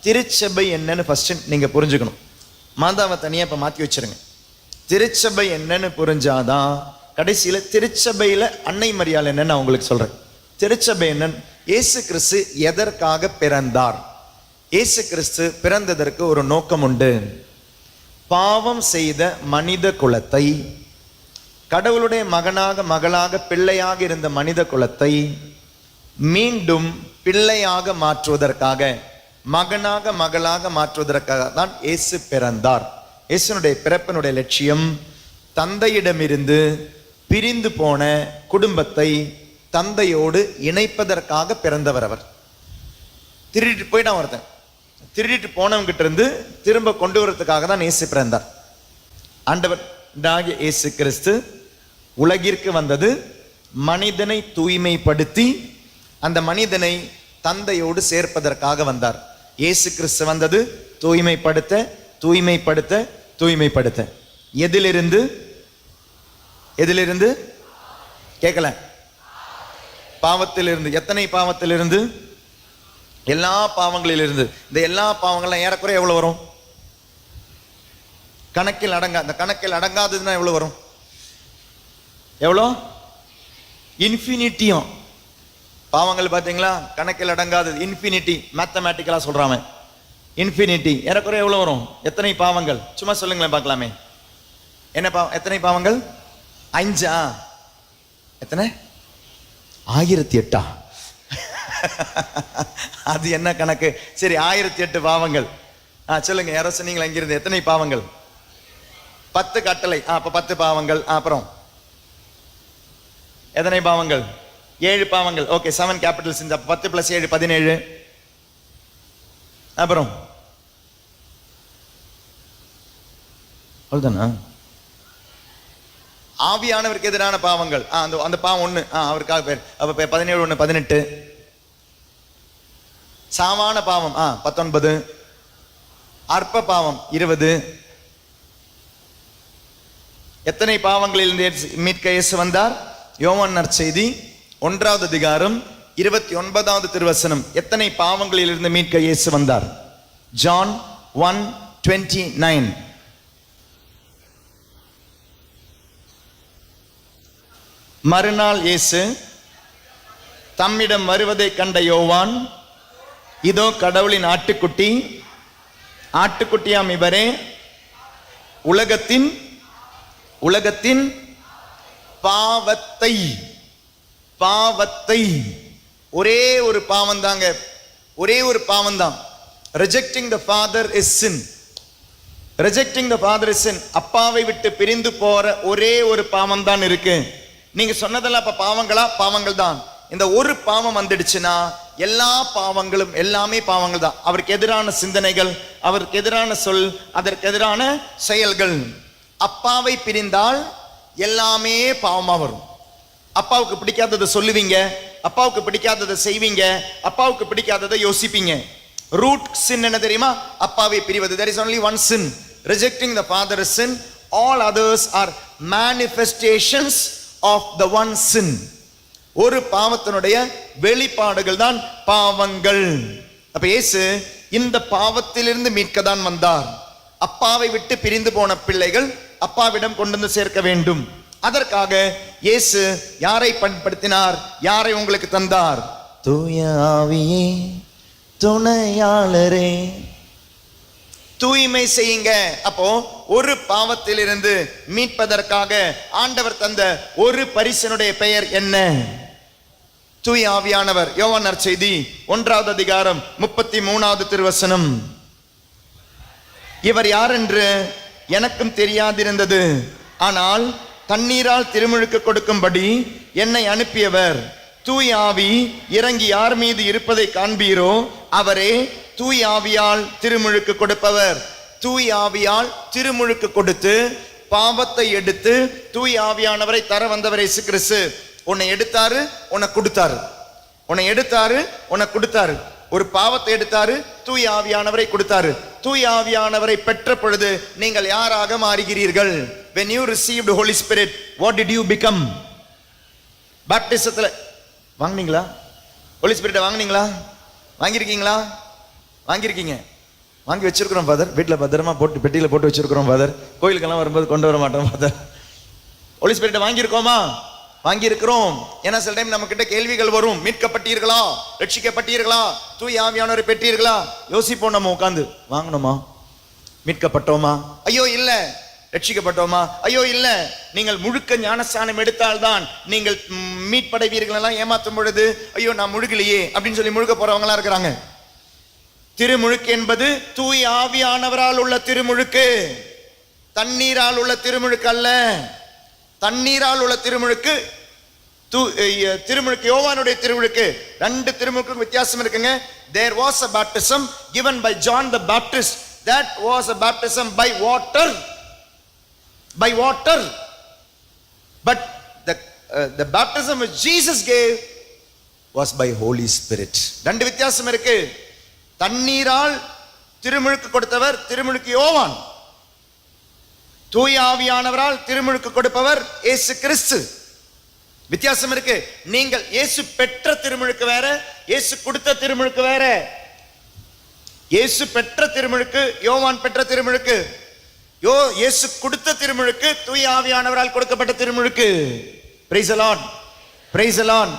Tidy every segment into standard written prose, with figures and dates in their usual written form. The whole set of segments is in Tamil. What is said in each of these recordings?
திருச்சபை என்னன்னு ஃபர்ஸ்ட் நீங்க புரிஞ்சுக்கணும். மாதாவை தனியா இப்ப மாத்தி வச்சிருங்க. திருச்சபை என்னன்னு புரிஞ்சாதான் கடைசியில திருச்சபையில அன்னை மரியாள் என்னன்னு நான் உங்களுக்கு சொல்றேன். திருச்சபை என்னன்னு, இயேசு கிறிஸ்து எதற்காக பிறந்தார்? இயேசு கிறிஸ்து பிறந்ததற்கு ஒரு நோக்கம் உண்டு. பாவம் செய்த மனித குலத்தை, கடவுளுடைய மகளாக பிள்ளையாக இருந்த மனித குலத்தை மீண்டும் பிள்ளையாக மாற்றுவதற்காக, மகளாக மாற்றுவதற்காக தான் இயேசு பிறந்தார். இயேசுனுடைய பிறப்பினுடைய லட்சியம் தந்தையிடமிருந்து பிரிந்து போன குடும்பத்தை தந்தையோடு இணைப்பதற்காக பிறந்தவர். அவர் திருடிட்டு போயிட்டான். ஒருத்தன் திருடிட்டு போனவங்கிட்ட இருந்து திரும்ப கொண்டு வரதுக்காக தான் இயேசு பிறந்தார். ஆண்டவர் இயேசு கிறிஸ்து உலகிற்கு வந்தது மனிதனை தூய்மைப்படுத்தி அந்த மனிதனை தந்தையோடு சேர்ப்பதற்காக வந்தார். இயேசு கிறிஸ்து வந்தது தூய்மைப்படுத்த தூய்மைப்படுத்த தூய்மைப்படுத்த. எதிலிருந்து? எதிலிருந்து கேட்கல. பாவத்திலிருந்து. எத்தனை பாவத்திலிருந்து? எல்லா பாவங்களிலிருந்து. இந்த எல்லா பாவங்கள்லாம் ஏறக்குறைய எவ்வளவு வரும்? கணக்கில் அந்த கணக்கில் அடங்காததுன்னா எவ்வளவு வரும்? எவ்வளோ? இன்ஃபினிட்டியும். பாவங்கள் பார்த்தீங்களா, கணக்கில் அடங்காதது, இன்ஃபினிட்டி. மேத்தமேட்டிக்கலா சொல்றாம இன்ஃபினிட்டி. ஏறக்குறைய எவ்வளவு வரும்? எத்தனை பாவங்கள்? சும்மா சொல்லுங்களேன் பார்க்கலாமே. என்ன எத்தனை பாவங்கள்? 5. எத்தனை? 1008. அது என்ன கணக்கு? சரி, 1008 பாவங்கள். சொல்லுங்க, யாரோ சொன்னீங்களா இங்கிருந்து? எத்தனை பாவங்கள்? 10 கட்டளை. அப்ப 10 பாவங்கள். அப்புறம் எத்தனை பாவங்கள்? 7 பாவங்கள். Okay, 7 capital since. 10 + 7 17. அப்புறம் அவ்வளவுதானா? ஆவியானவருக்கு எதிரான பாவங்கள் அந்த பாவம் 1. அவருக்காக பேர். அப்ப 17 1 18. சாவான பாவம் 19. அற்ப பாவம் 20. எத்தனை பாவங்களில் மீட்க இயேசு வந்தார்? யோவான் நற்செய்தி 1வது அதிகாரம் 29வது திருவசனம். எத்தனை பாவங்களில் இருந்து மீட்க இயேசு வந்தார்? ஜான் 1:29. மறுநாள் இயேசு தம்மிடம் வருவதை கண்ட யோவான், இதோ கடவுளின் ஆட்டுக்குட்டியாம் இவரே, உலகத்தின் பாவத்தை ஒரே ஒரு பாவம் தாங்க, ஒரே ஒரு பாவம் தான். Rejecting the father is sin. Rejecting the father is sin. அப்பாவை விட்டு பிரிந்து போற ஒரே ஒரு பாவம் தான் இருக்கு. நீங்க சொன்னதெல்லாம் அப்ப பாவங்களா? பாவங்கள் தான். இந்த ஒரு பாவம் வந்துடுச்சுன்னா எல்லா பாவங்களும் எல்லாமே பாவங்கள் தான். அவருக்கு எதிரான சிந்தனைகள், அவருக்கு எதிரான சொல், அதற்கு எதிரான செயல்கள். அப்பாவை பிரிந்தால் எல்லாமே பாவமா வரும். அப்பாவுக்கு பிடிக்காததை சொல்லுவீங்க, அப்பாவுக்கு பிடிக்காததை செய்வீங்க, அப்பாவுக்கு பிடிக்காததை யோசிப்பீங்க. ரூட் சின் என்ன தெரியுமா? அப்பாவை பிரிவது. There is only one sin. Rejecting the father is sin. All others are manifestations of the one sin. ஒரு பாவத்தினுடைய வெளிப்பாடுகள் தான் பாவங்கள். அப்ப இயேசு இந்த பாவத்திலிருந்து மீட்க தான் வந்தார். அப்பாவை விட்டு பிரிந்து போன பிள்ளைகள் அப்பாவிடம் கொண்டு வந்து சேர்க்க வேண்டும். அதற்காக இயேசு யாரை பயன்படுத்தினார்? யாரை உங்களுக்கு தந்தார்? தூய ஆவியே, துணையாளரே, தூய்மை செய்யுங்க. அப்போ ஒரு பாவத்திலிருந்து மீட்பதற்காக ஆண்டவர் தந்த ஒரு பரிசனுடைய பெயர் என்ன? தூய ஆவியானவர். யோவான் நற்செய்தி 1வது அதிகாரம் 33வது திருவசனம். இவர் யார் என்று எனக்கும் தெரியாதிருந்தது, ஆனால் தண்ணீரால் திருமுழுக்கு கொடுக்கும்படி என்னை அனுப்பியவர். தூய ஆவி இறங்கி யார் மீது இருப்பதை காண்பீரோ அவரே தூய ஆவியால் திருமுழுக்கு கொடுப்பவர். தூய ஆவியால் திருமுழுக்கு கொடுத்து பாவத்தை எடுத்து தூய ஆவியானவரை தர வந்தவர் இயேசு கிறிஸ்து. உன்னை எடுத்தாரு, உன்னை கொடுத்தாரு. உன்னை எடுத்தாரு, உன்னை கொடுத்தாரு. ஒரு பாவத்தை எடுத்தாரு, தூய ஆவியானவரை கொடுத்தாரு. தூய ஆவியானவரை பெற்ற பொழுது நீங்கள் யாராக மாறுகிறீர்கள்? When you received Holy Spirit, what did you become? பாப்டிசத்துல வாங்குனீங்களா? Holy Spirit வாங்குனீங்களா? வாங்கியிருக்கீங்களா? வாங்கியிருக்கீங்க? வாங்கி வச்சிருக்கிறோம் ஃபாதர், வீட்டில் பத்திரமா போட்டு பெட்டியில் போட்டு வச்சிருக்கிறோம் ஃபாதர், கோயிலுக்கெல்லாம் வரும்போது கொண்டு வர மாட்டோம் ஃபாதர். ஹோலி ஸ்பிரிட்டை வாங்கியிருக்கோமா? வாங்கியிருக்கிறோம். ஏன்னா சில டைம் நம்ம கிட்ட கேள்விகள் வரும். மீட்கப்பட்டீர்களா? ரட்சிக்கப்பட்டீர்களா? தூய ஆவியானவரை பெற்றீர்களா? யோசிப்போம் நம்ம உட்காந்து. வாங்கணுமா? மீட்கப்பட்டோமா? ஐயோ இல்ல. ரட்சிக்கப்பட்டோமா? ஐயோ இல்ல. நீங்கள் முழுக்க ஞானஸ்தானம் எடுத்தால்தான் நீங்கள் மீட்படைவீர்கள் எல்லாம் ஏமாற்றும் பொழுது ஐயோ நான் முழுகலையே அப்படின்னு சொல்லி முழுக்க போறவங்களா இருக்கிறாங்க. திருமுழுக்கு என்பது தூய ஆவியானவரால் உள்ள திருமுழுக்கு, தண்ணீரால் உள்ள திருமுழுக்கு அல்ல. தண்ணீரால் உள்ள திருமுழுக்கு, திருமுழுக்கு யோவானுடைய திருமுழுக்கு, ரெண்டு திருமுழுக்கு வித்தியாசம் இருக்குங்க. There was a baptism given by John the Baptist. That was a baptism by water. By water. But the baptism which Jesus gave was by Holy Spirit. ரெண்டு வித்தியாசம் இருக்கு. தண்ணீரால் திருமுழுக்கு கொடுத்தவர் திருமுழுக்கு யோவான். தூய ஆவியானவரால் திருமுழுக்கு கொடுப்பவர் இயேசு கிறிஸ்து. வித்தியாசம் இருக்கு. நீங்கள் இயேசு பெற்ற திருமுழுக்கு வேற, இயேசு கொடுத்த திருமுழுக்கு வேற. இயேசு பெற்ற திருமுழுக்கு, யோவான் பெற்ற திருமுழுக்கு. இயேசு கொடுத்த திருமுழுக்கு தூய ஆவியானவரால் கொடுக்கப்பட்ட திருமுழுக்கு. Price the Lord, price the Lord.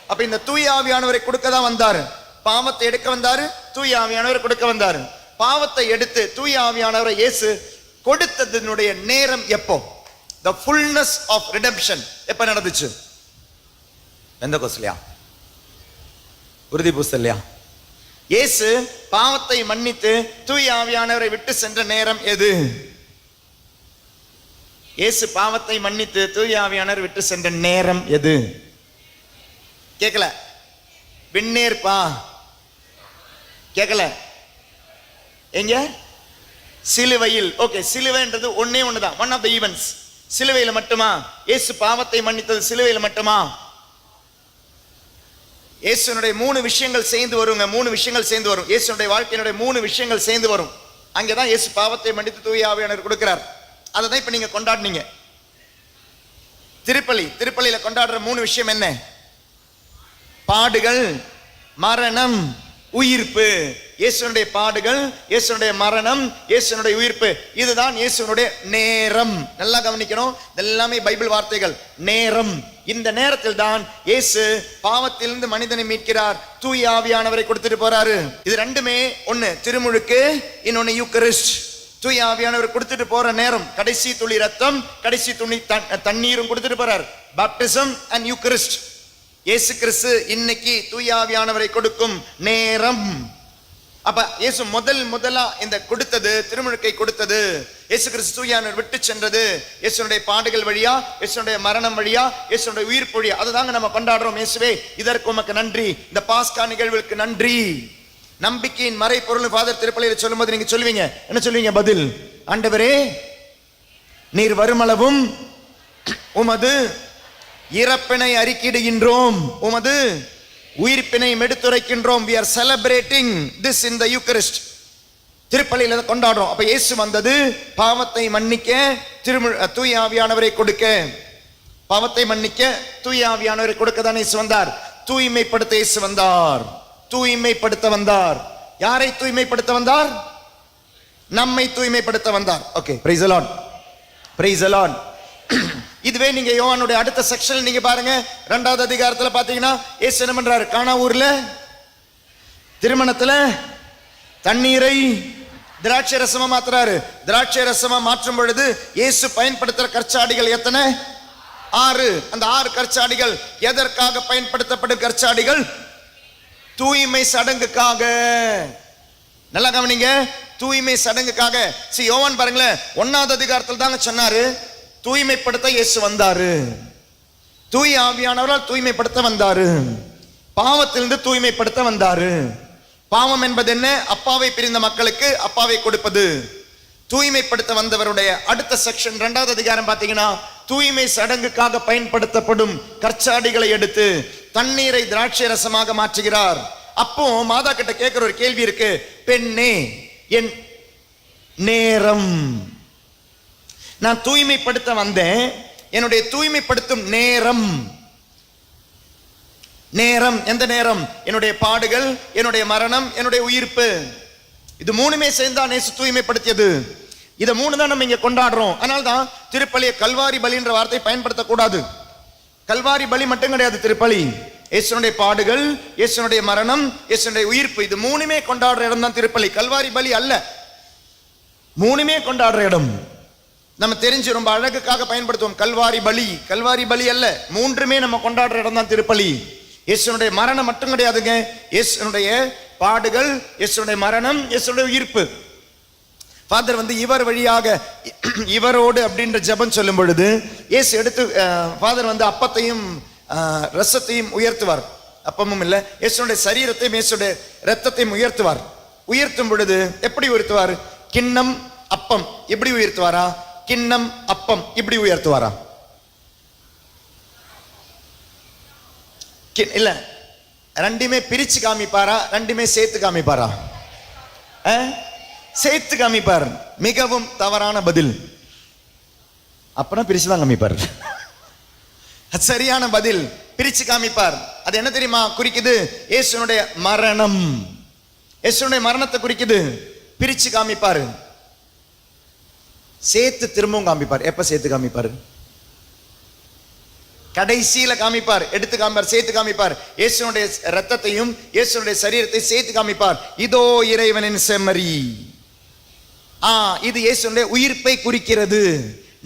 அப்ப இந்த தூய ஆவியானவரை கொடுக்க தான் வந்தாரு. பாவத்தை எடுக்க வந்தாரு, தூய ஆவியானவரை கொடுக்க வந்தாரு. பாவத்தை எடுத்து தூய ஆவியானவரை இயேசு கொடுத்ததனுடைய நேரம் எப்போ? the fullness of redemption எப்ப நடந்துச்சு? பெந்தெகோஸ்தியா? உறுதி பூசல்லையா? இயேசு பாவத்தை மன்னித்து தூய ஆவியானவரை விட்டு சென்ற நேரம் எது? இயேசு பாவத்தை மன்னித்து தூய ஆவியானவரை விட்டு சென்ற நேரம் எது? கேட்கல. விண்ணேற்பா கேட்கல. எங்க? சிலுவையில். ஓகே, சிலுவைன்றது ஒன்னே ஒண்ணுதான். One of the events. சிலுவையில் மட்டுமா? இயேசு பாவத்தை மன்னித்தது சிலுவையில் மட்டுமா? இயேசுனுடைய 3 விஷயங்கள் சேர்ந்து வருங்க. 3 விஷயங்கள் சேர்ந்து வரும். இயேசுனுடைய வாழ்க்கையினுடைய 3 விஷயங்கள் சேர்ந்து வரும். அங்கேதான் இயேசு பாவத்தை மன்னித்து தூய ஆவியானவர் கொடுக்கிறார். அதை தான் இப்ப நீங்க கொண்டாடுனீங்க. திருப்பலியில கொண்டாடுற 3 விஷயம் என்ன? பாடுகள், மரணம், உயிர்ப்பு. இயேசுனுடைய பாடுகள், இயேசுனுடைய மரணம், இயேசுனுடைய உயிர்ப்பு. இதுதான் இயேசுனுடைய நேரம். நல்லா கவனிக்கணும். எல்லாமே பைபிள் வார்த்தைகள். நேரம். இந்த நேரத்தில் தான் இயேசு பாவத்திலிருந்து மனிதனை மீட்கிறார், தூய ஆவியானவரை கொடுத்துட்டு போறாரு. இது ரெண்டுமே ஒண்ணு. திருமுழுக்கு, இன்னொன்னு யூக்கரிஸ்ட். தூய ஆவியானவர் கொடுத்துட்டு போற நேரம். கடைசி துளி ரத்தம், கடைசி துளி தண்ணீரும் கொடுத்துட்டு போறார். Baptism and Eucharist. இயேசு கிறிஸ்து இன்னைக்கு தூய ஆவியானவரை கொடுக்கும் நேரம். அப்ப இயேசு முதலா இந்த கொடுத்தது, திருமுழுக்கை கொடுத்தது. இயேசு கிறிஸ்து தூய ஆவியானவர் விட்டு சென்றது இயேசுனுடைய பாடுகள் வழியா, இயேசுனுடைய மரணம் வழியா, இயேசுனுடைய உயிர்ப்பு வழியா. அதுதாங்க நம்ம கொண்டாடுறோம். இயேசுவே இதற்கு உமக்கு நன்றி, இந்த பாஸ்கா நிகழ்வுக்கு நன்றி. நம்பிக்கையின் மறை பொருள் ஃபாதர் திருப்பலியில் சொல்லும்போது நீங்க சொல்லுவீங்க, என்ன சொல்லுவீங்க பதில்? ஆண்டவரே நீர் வருமளவும் உமது இறப்பினை அறிக்கையிடுகின்றோம், உமது உயிர்ப்பினை எடுத்துரைக்கின்றோம். we are celebrating this in the Eucharist. திருப்பலியில கொண்டாடுறோம். அப்ப இயேசு வந்தது பாவத்தை மன்னிக்க, தூய ஆவியானவரை கொடுக்க. பாவத்தை மன்னிக்க தூய ஆவியானவரை கொடுக்க தான் இயேசு வந்தார். தூய்மைப்படுத்த இயேசு வந்தார். தூய்மைப்படுத்த வந்தார். யாரை தூய்மைப்படுத்த வந்தார்? நம்மை தூய்மைப்படுத்த வந்தார். Okay, price the Lord, price the Lord. இதுவே நீங்க யோவானுடைய அடுத்த செக்ஷன் நீங்க பாருங்க. 2வது அதிகாரத்துல பாத்தீங்கன்னா இயேசு என்ன பண்றாரு? கானா ஊர்ல திருமணத்துல தண்ணீரை திராட்சை ரசமா மாத்துறாரு. திராட்சை ரசமா மாற்றும் பொழுது இயேசு பயன்படுத்துற கற்சாடிகள் எத்தனை? 6. அந்த 6 கற்சாடிகள் எதற்காக பயன்படுத்தப்படும் கற்சாடிகள்? தூய்மை சடங்குக்காக. நல்லா கவனிங்க, தூய்மை சடங்குக்காக. யோவான் பாருங்களேன், 1வது அதிகாரத்தில் தாங்க சொன்னாரு தூய்மைப்படுத்த இயேசு வந்தாரு. தூய ஆவியானவரால் தூய்மைப்படுத்த வந்தாரு. பாவத்திலிருந்து தூய்மைப்படுத்த வந்தாரு. பாவம் என்பது என்ன? அப்பாவை பிரிந்த மக்களுக்கு அப்பாவை கொடுப்பது. தூய்மைப்படுத்த வந்தவருடைய அடுத்த செக்ஷன் 2வது அதிகாரம் பாத்தீங்கன்னா தூய்மை சடங்குக்காக பயன்படுத்தப்படும் கற்சாடிகளை எடுத்து தண்ணீரை திராட்சை ரசமாக மாற்றுகிறார். அப்போ மாதா கிட்ட கேட்கிற ஒரு கேள்வி இருக்கு. பெண்ணே, என் நேரம், நான் தூய்மைப்படுத்த வந்தேன், என்னுடைய தூய்மைப்படுத்தும் நேரம். நேரம் எந்த நேரம்? என்னுடைய பாடுகள், என்னுடைய மரணம், என்னுடைய உயிர்ப்பு. இது மூணுமே சேர்ந்தா இயேசு தூய்மைப்படுத்தியது. இதை மூணு தான் நம்ம இங்க கொண்டாடுறோம். அதனால தான் திருப்பலியை கல்வாரி பலின்ற வார்த்தை பயன்படுத்தக்கூடாது. கல்வாரி பலி மட்டும் கிடையாது திருப்பலி. இயேசுனுடைய பாடுகள், இயேசுனுடைய மரணம், இயேசுனுடைய உயிர்ப்பு, இது மூணுமே கொண்டாடுற இடம் தான் திருப்பலி. கல்வாரி பலி அல்ல, மூணுமே கொண்டாடுற இடம். நம்ம தெரிஞ்சு ரொம்ப அழகுக்காக பயன்படுத்துவோம் கல்வாரி பலி. கல்வாரி பலி அல்ல, மூன்றுமே நம்ம கொண்டாடுற இடம் தான் திருப்பலி. இயேசுனுடைய மரணம் மட்டும் கிடையாதுங்க, இயேசுனுடைய பாடுகள், இயேசுனுடைய மரணம், இயேசுனுடைய உயிர்ப்பு. ஃபாதர் இவர் வழியாக இவரோடு அப்படின்ற ஜெபம் சொல்லும் பொழுது இயேசு எடுத்து ஃபாதர் அப்பத்தையும் ரசத்தையும் உயர்த்துவார். அப்பமும் இல்லை, இயேசுடைய சரீரத்தையும் இயேசுடைய ரத்தத்தையும் உயர்த்துவார். உயர்த்தும் பொழுது எப்படி உயர்த்துவார்? கிண்ணம் அப்பம் எப்படி உயர்த்துவாரா? கிண்ணம் அப்பம் இப்படி உயர்த்துவாரா? இல்ல, ரெண்டுமே பிரிச்சு காமிப்பாரா? ரெண்டுமே சேர்த்து காமிப்பாரா? சேர்த்து காமிப்பார். மிகவும் தவறான பதில். அப்பனா பிரிச்சுதான் காமிப்பார். சரியான பதில், பிரிச்சு காமிப்பார். அது என்ன தெரியுமா குறிக்குது? இயேசுனுடைய மரணம், இயேசுனுடைய மரணத்தை குறிக்குது. பிரிச்சு காமிப்பார், சேர்த்து திரும்பவும் காமிப்பார். எப்ப சேர்த்து காமிப்பார்? கடைசியில காமிப்பார், எடுத்து காமிப்பார், சேர்த்து காமிப்பார். இயேசுனுடைய ரத்தத்தையும் இயேசுனுடைய சரீரத்தை சேர்த்து காமிப்பார். இதோ இறைவனின் செம்மறி. இது இயேசுனுடைய உயிர்ப்பை குறிக்கிறது.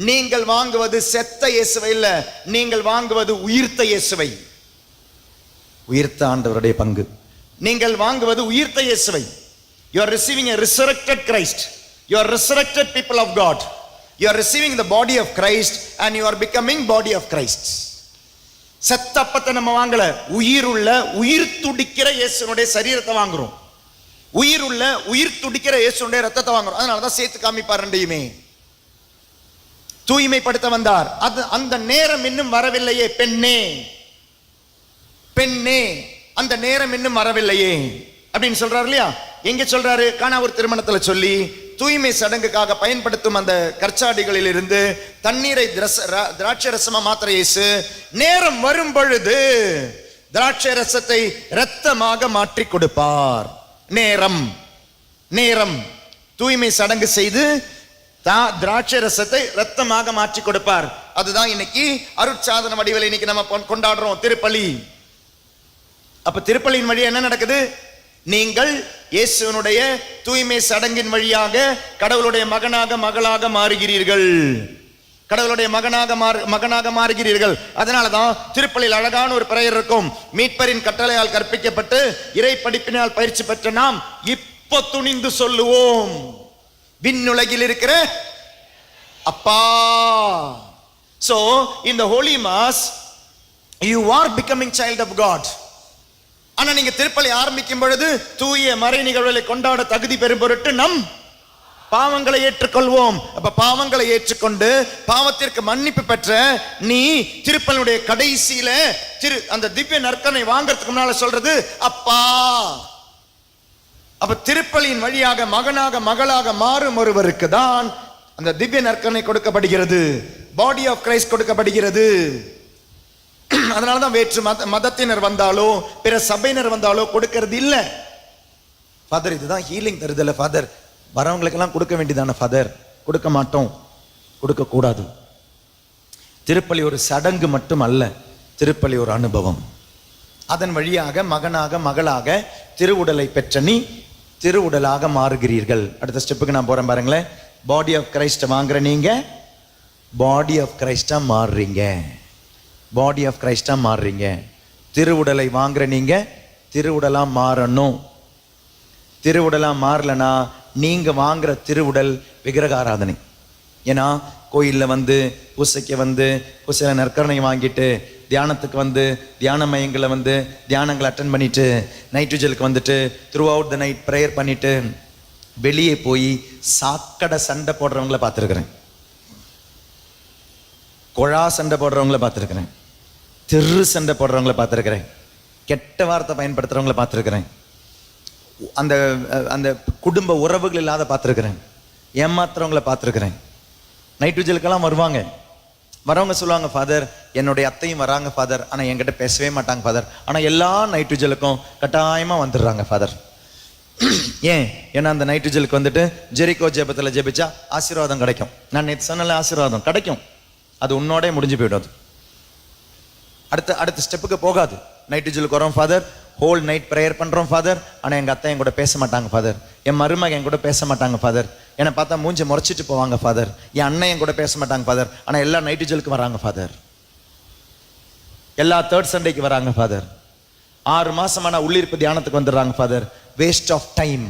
நீங்கள் வாங்குவது செத்த இயேசுவை இல்ல, நீங்கள் வாங்குவது உயிர்த்த இயேசுவை. உயிர்த்த ஆண்டவருடைய பங்கு. நீங்கள் வாங்குவது உயிர்த்த இயேசுவை. You are receiving a resurrected Christ. You are resurrected people of God. You are receiving the body of Christ and you are becoming body of Christ. செத்த அப்பத்தை நம்ம வாங்கல, உயிருள்ள உயிர் துடிக்கிற இயேசுனுடைய சரீரத்தை வாங்குறோம். உயிருள்ள உயிர் துடிக்கிற இயேசுனுடைய ரத்தத்தை வாங்குறோம். அதனாலதான் சேர்த்து காமிப்பார். ரெண்டையுமே தூய்மைப்படுத்த வந்தார். அது அந்த நேரம் இன்னும் வரவில்லையே பெண்ணே, பெண்ணே அந்த நேரம் இன்னும் வரவில்லையே அப்படின்னு சொல்றாரு இல்லையா? எங்க சொல்றாரு? கானா ஒரு திருமணத்துல சொல்லி தூய்மை சடங்குக்காக பயன்படுத்தும் அந்த கற்சாடிகளில் இருந்து தண்ணீரை திராட்சை ரசமா மாத்திர இயேசு நேரம் வரும் பொழுது திராட்சை ரசத்தை இரத்தமாக மாற்றி கொடுப்பார். நேரம் நேரம் தூய்மை சடங்கு செய்து திராட்சை ரசத்தை இரத்தமாக மாற்றி கொடுப்பார். அதுதான் இன்னைக்கு அருட்சாதன வடிவில் இன்னைக்கு நம்ம கொண்டாடுறோம் திருப்பலி. அப்ப திருப்பலியின் வழி என்ன நடக்குது? நீங்கள் இயேசுனுடைய தூய்மை சடங்கின் வழியாக கடவுளுடைய மகனாக மகளாக மாறுகிறீர்கள். கடவுளுடைய மகனாக மாறுகிறீர்கள். அதனாலதான் திருப்பலியில் அழகான ஒரு பிரேயர் இருக்கும். மீட்பரின் கட்டளையால் கற்பிக்கப்பட்டு இறை படிப்பினால் பயிற்சி பெற்ற நாம் இப்போ துணிந்து சொல்லுவோம், விண்ணுலகில் இருக்கிற அப்பா. So in the holy mass you are becoming child of God. ஆனா நீங்க திருப்பலி ஆரம்பிக்கும் பொழுது தூய மறை நிகழ்வுகளை கொண்டாட தகுதி பெறும் பொருட்டு நம் பாவங்களை ஏற்றுக்கொள்வோம். அப்ப பாவங்களை ஏற்றுக்கொண்டு பாவத்திற்கு மன்னிப்பு பெற்ற நீ திருப்பலியுடைய கடைசியில அந்த திவ்ய நற்கனை வாங்கறதுக்கு முன்னால சொல்றது அப்பா. அப்ப திருப்பலியின் வழியாக மகனாக மகளாக மாறும் ஒருவருக்கு தான் அந்த திவ்ய நற்கனை கொடுக்கப்படுகிறது, பாடி ஆஃப் கிரைஸ்ட் கொடுக்கப்படுகிறது. அதனாலதான் வேற்று மதத்தினர் வந்தாலோ பிற சபையினர் வந்தாலோ கொடுக்கிறது இல்ல. ஃபாதர் இதுதான் ஹீலிங் தருதல ஃபாதர், வரவங்களுக்கெல்லாம் கொடுக்க வேண்டியதான ஃபாதர். கொடுக்க மாட்டோம், கொடுக்க கூடாது. திருப்பலி ஒரு சடங்கு மட்டும் அல்ல, திருப்பலி ஒரு அனுபவம். அதன் வழியாக மகனாக மகளாக திருவுடலை பெற்ற நீ திருவுடலாக மாறுகிறீர்கள். அடுத்த ஸ்டெப்புக்கு நான் போறேன் பாருங்களேன். பாடி ஆஃப் கிரைஸ்ட வாங்குற நீங்க பாடி ஆஃப் கிரைஸ்டா மாறுறீங்க, பாடி ஆஃப் கிரைஸ்டா மாறுறீங்க. திருவுடலை வாங்குற நீங்க திருவுடலா மாறணும். திருவுடலா மாறலனா நீங்க வாங்குற திருவுடல் விக்கிரக ஆராதனை. ஏன்னா கோயிலில் பூசைக்கு பூசையில் நற்கரணை வாங்கிட்டு தியானத்துக்கு தியான மையங்களை தியானங்களை அட்டன் பண்ணிட்டு நைட் விஜலுக்கு throughout the night prayer பண்ணிட்டு வெளியே போய் சாக்கடை சண்டை போடுறவங்கள பார்த்துருக்குறேன், கொழா சண்டை போடுறவங்கள பார்த்துருக்குறேன், தெரு சண்டை போடுறவங்கள பார்த்துருக்குறேன், கெட்ட வார்த்தை பயன்படுத்துறவங்கள பார்த்துருக்குறேன், அந்த அந்த குடும்ப உறவுகள் இல்லாத பார்த்துருக்குறேன், ஏமாத்துறவங்கள பார்த்துருக்குறேன். நைட் விஜலுக்கெல்லாம் வருவாங்க, வரவங்க சொல்லுவாங்க ஃபாதர் என்னுடைய அத்தையும் வராங்க ஃபாதர், ஆனால் என்கிட்ட பேசவே மாட்டாங்க ஃபாதர், ஆனால் எல்லா நைட் விஜலுக்கும் கட்டாயமாக வந்துடுறாங்க ஃபாதர். ஏன்? ஏன்னா அந்த நைட்ரஜலுக்கு வந்துட்டு ஜெரிகோ ஜெபத்தில் ஜெபிச்சா ஆசீர்வாதம் கிடைக்கும். நான் நேற்று சொன்னல, ஆசீர்வாதம் கிடைக்கும், அது உன்னோட முடிஞ்சு போயிடும். அடுத்த ஸ்டெப்புக்கு போகாது. நைட்ரஜலுக்கு வரோம் ஃபாதர், ஹோல் நைட் ப்ரேயர் பண்ணுறோம் ஃபாதர், ஆனால் எங்கள் அத்தை என் கூட பேச மாட்டாங்க ஃபாதர், என் மருமக என் கூட பேச மாட்டாங்க ஃபாதர், என்னை பார்த்தா மூஞ்சி முறைச்சிட்டு போவாங்க ஃபாதர், என் அண்ணன் என் கூட பேச மாட்டாங்க ஃபாதர், ஆனால் எல்லா நைட்ரஜலுக்கு வராங்க ஃபாதர், எல்லா தேர்ட் சண்டேக்கு வராங்க ஃபாதர், 6 மாசமான உள்ளிருப்பு தியானத்துக்கு வந்துடுறாங்க father. Waste of time,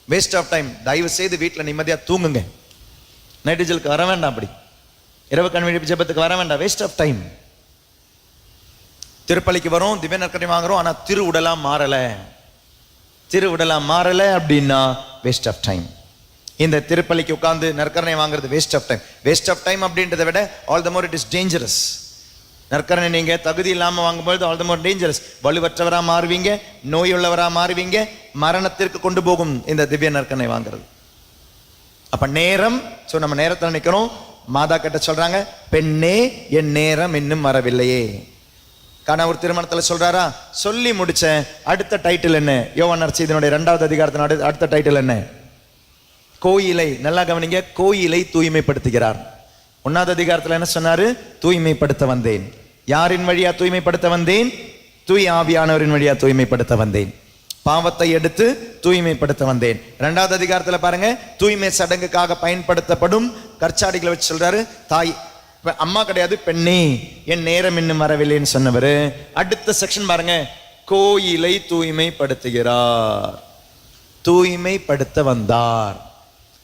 waste of time. தயவு செய்து வீட்டில் நிம்மதியாக தூங்குங்க. நைட்ரஜலுக்கு வர வேண்டாம், அப்படி இரவு கண் விழிப்பு ஜெபத்துக்கு வர வேண்டாம், வேஸ்ட் ஆஃப் டைம். திருப்பலிக்கு வரும், திவ்ய நற்கரணை வாங்குறோம், ஆனால் திருவுடலாம் மாறலை அப்படின்னா வேஸ்ட் ஆஃப் டைம். இந்த திருப்பலிக்கு உட்கார்ந்து நற்கரணை வாங்குறது waste of time. Waste of time அப்படின்றத விட all the more it is dangerous. நற்கரணை நீங்க தகுதி இல்லாமல் வாங்கும்போது ஆல் த மோர் டேஞ்சரஸ். வலுவற்றவரா மாறுவீங்க, நோயுள்ளவரா மாறுவீங்க, மரணத்திற்கு கொண்டு போகும் இந்த திவ்ய நற்கரணை வாங்குறது. அப்ப நேரம், நம்ம நேரத்தில் நிற்கிறோம். மாதா கிட்ட சொல்றாங்க, பெண்ணே என் நேரம் இன்னும் வரவில்லையே. கணவர் திருமணத்தில் சொல்றாரா? சொல்லி முடிச்ச அடுத்த டைட்டில் என்ன? யோவான் நற்செய்தியினுடைய 2வது அதிகாரத்தினுடைய அடுத்த டைட்டில் என்ன? கோயிலை, நல்லா கவனிங்க, கோயிலை தூய்மைப்படுத்துகிறார். 1வது அதிகாரத்தில் என்ன சொன்னாரு? தூய்மைப்படுத்த வந்தேன். யாரின் வழியா தூய்மைப்படுத்த வந்தேன்? தூய் ஆவியானவரின் வழியா தூய்மைப்படுத்த வந்தேன். பாவத்தை எடுத்து தூய்மைப்படுத்த வந்தேன். 2வது அதிகாரத்தில் பாருங்க, தூய்மை சடங்குக்காக பயன்படுத்தப்படும் கற்சாடிகளை வச்சு சொல்றாரு. தாய், அம்மா கிடையாது, பெண்ணே என் நேரம் இன்னும் வரவில்லைன்னு சொன்னவர். அடுத்த செக்ஷன் பாருங்க, கோயிலை தூய்மைப்படுத்துகிறார். தூய்மைப்படுத்த வந்தார்.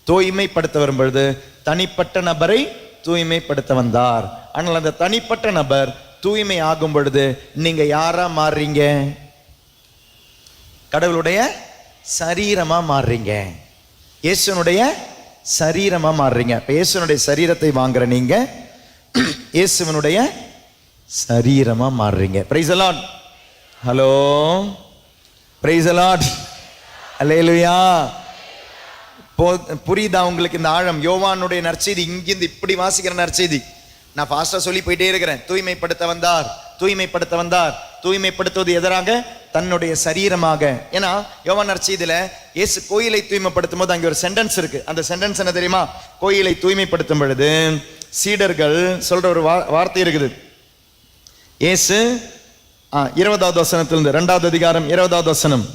தூய்மைப்படுத்த வரும்பொழுது தனிப்பட்ட நபரை தூய்மைப்படுத்த வந்தார். ஆனால் அந்த தனிப்பட்ட நபர் தூய்மை ஆகும் பொழுது நீங்க யாரா மாறுறீங்க? கடவுளுடைய சரீரமா மாறுறீங்க, இயேசுனுடைய சரீரமா மாறுறீங்க. இப்ப இயேசுனுடைய சரீரத்தை வாங்குற நீங்க இயேசுவனுடைய சரீரமா மாறுறீங்க. Praise the Lord. Hello, praise the Lord. Hallelujah. புரியுதா உங்களுக்கு இந்த ஆழம்? யோவானுடைய நற்செய்தி இங்கிருந்து இப்படி வாசிக்கிற நற்செய்தி நான் ஃபாஸ்டா சொல்லி போயிட்டே இருக்கிறேன். தூய்மைப்படுத்த வந்தார், தூய்மைப்படுத்த வந்தார். தூய்மைப்படுத்துவது எதராக? தன்னுடைய சரீரமாக. ஏன்னா யோவான் நற்செய்தியில இயேசு கோயிலை தூய்மைப்படுத்தும் போது அங்கே ஒரு சென்டென்ஸ் இருக்கு. அந்த சென்டென்ஸ் என்ன தெரியுமா? கோயிலை தூய்மைப்படுத்தும் பொழுது சீடர்கள் சொல்ற ஒரு வார்த்தை இருக்குது. இயேசு 20வது வசனத்திலிருந்து, 2வது அதிகாரம் 20வது வசனம்.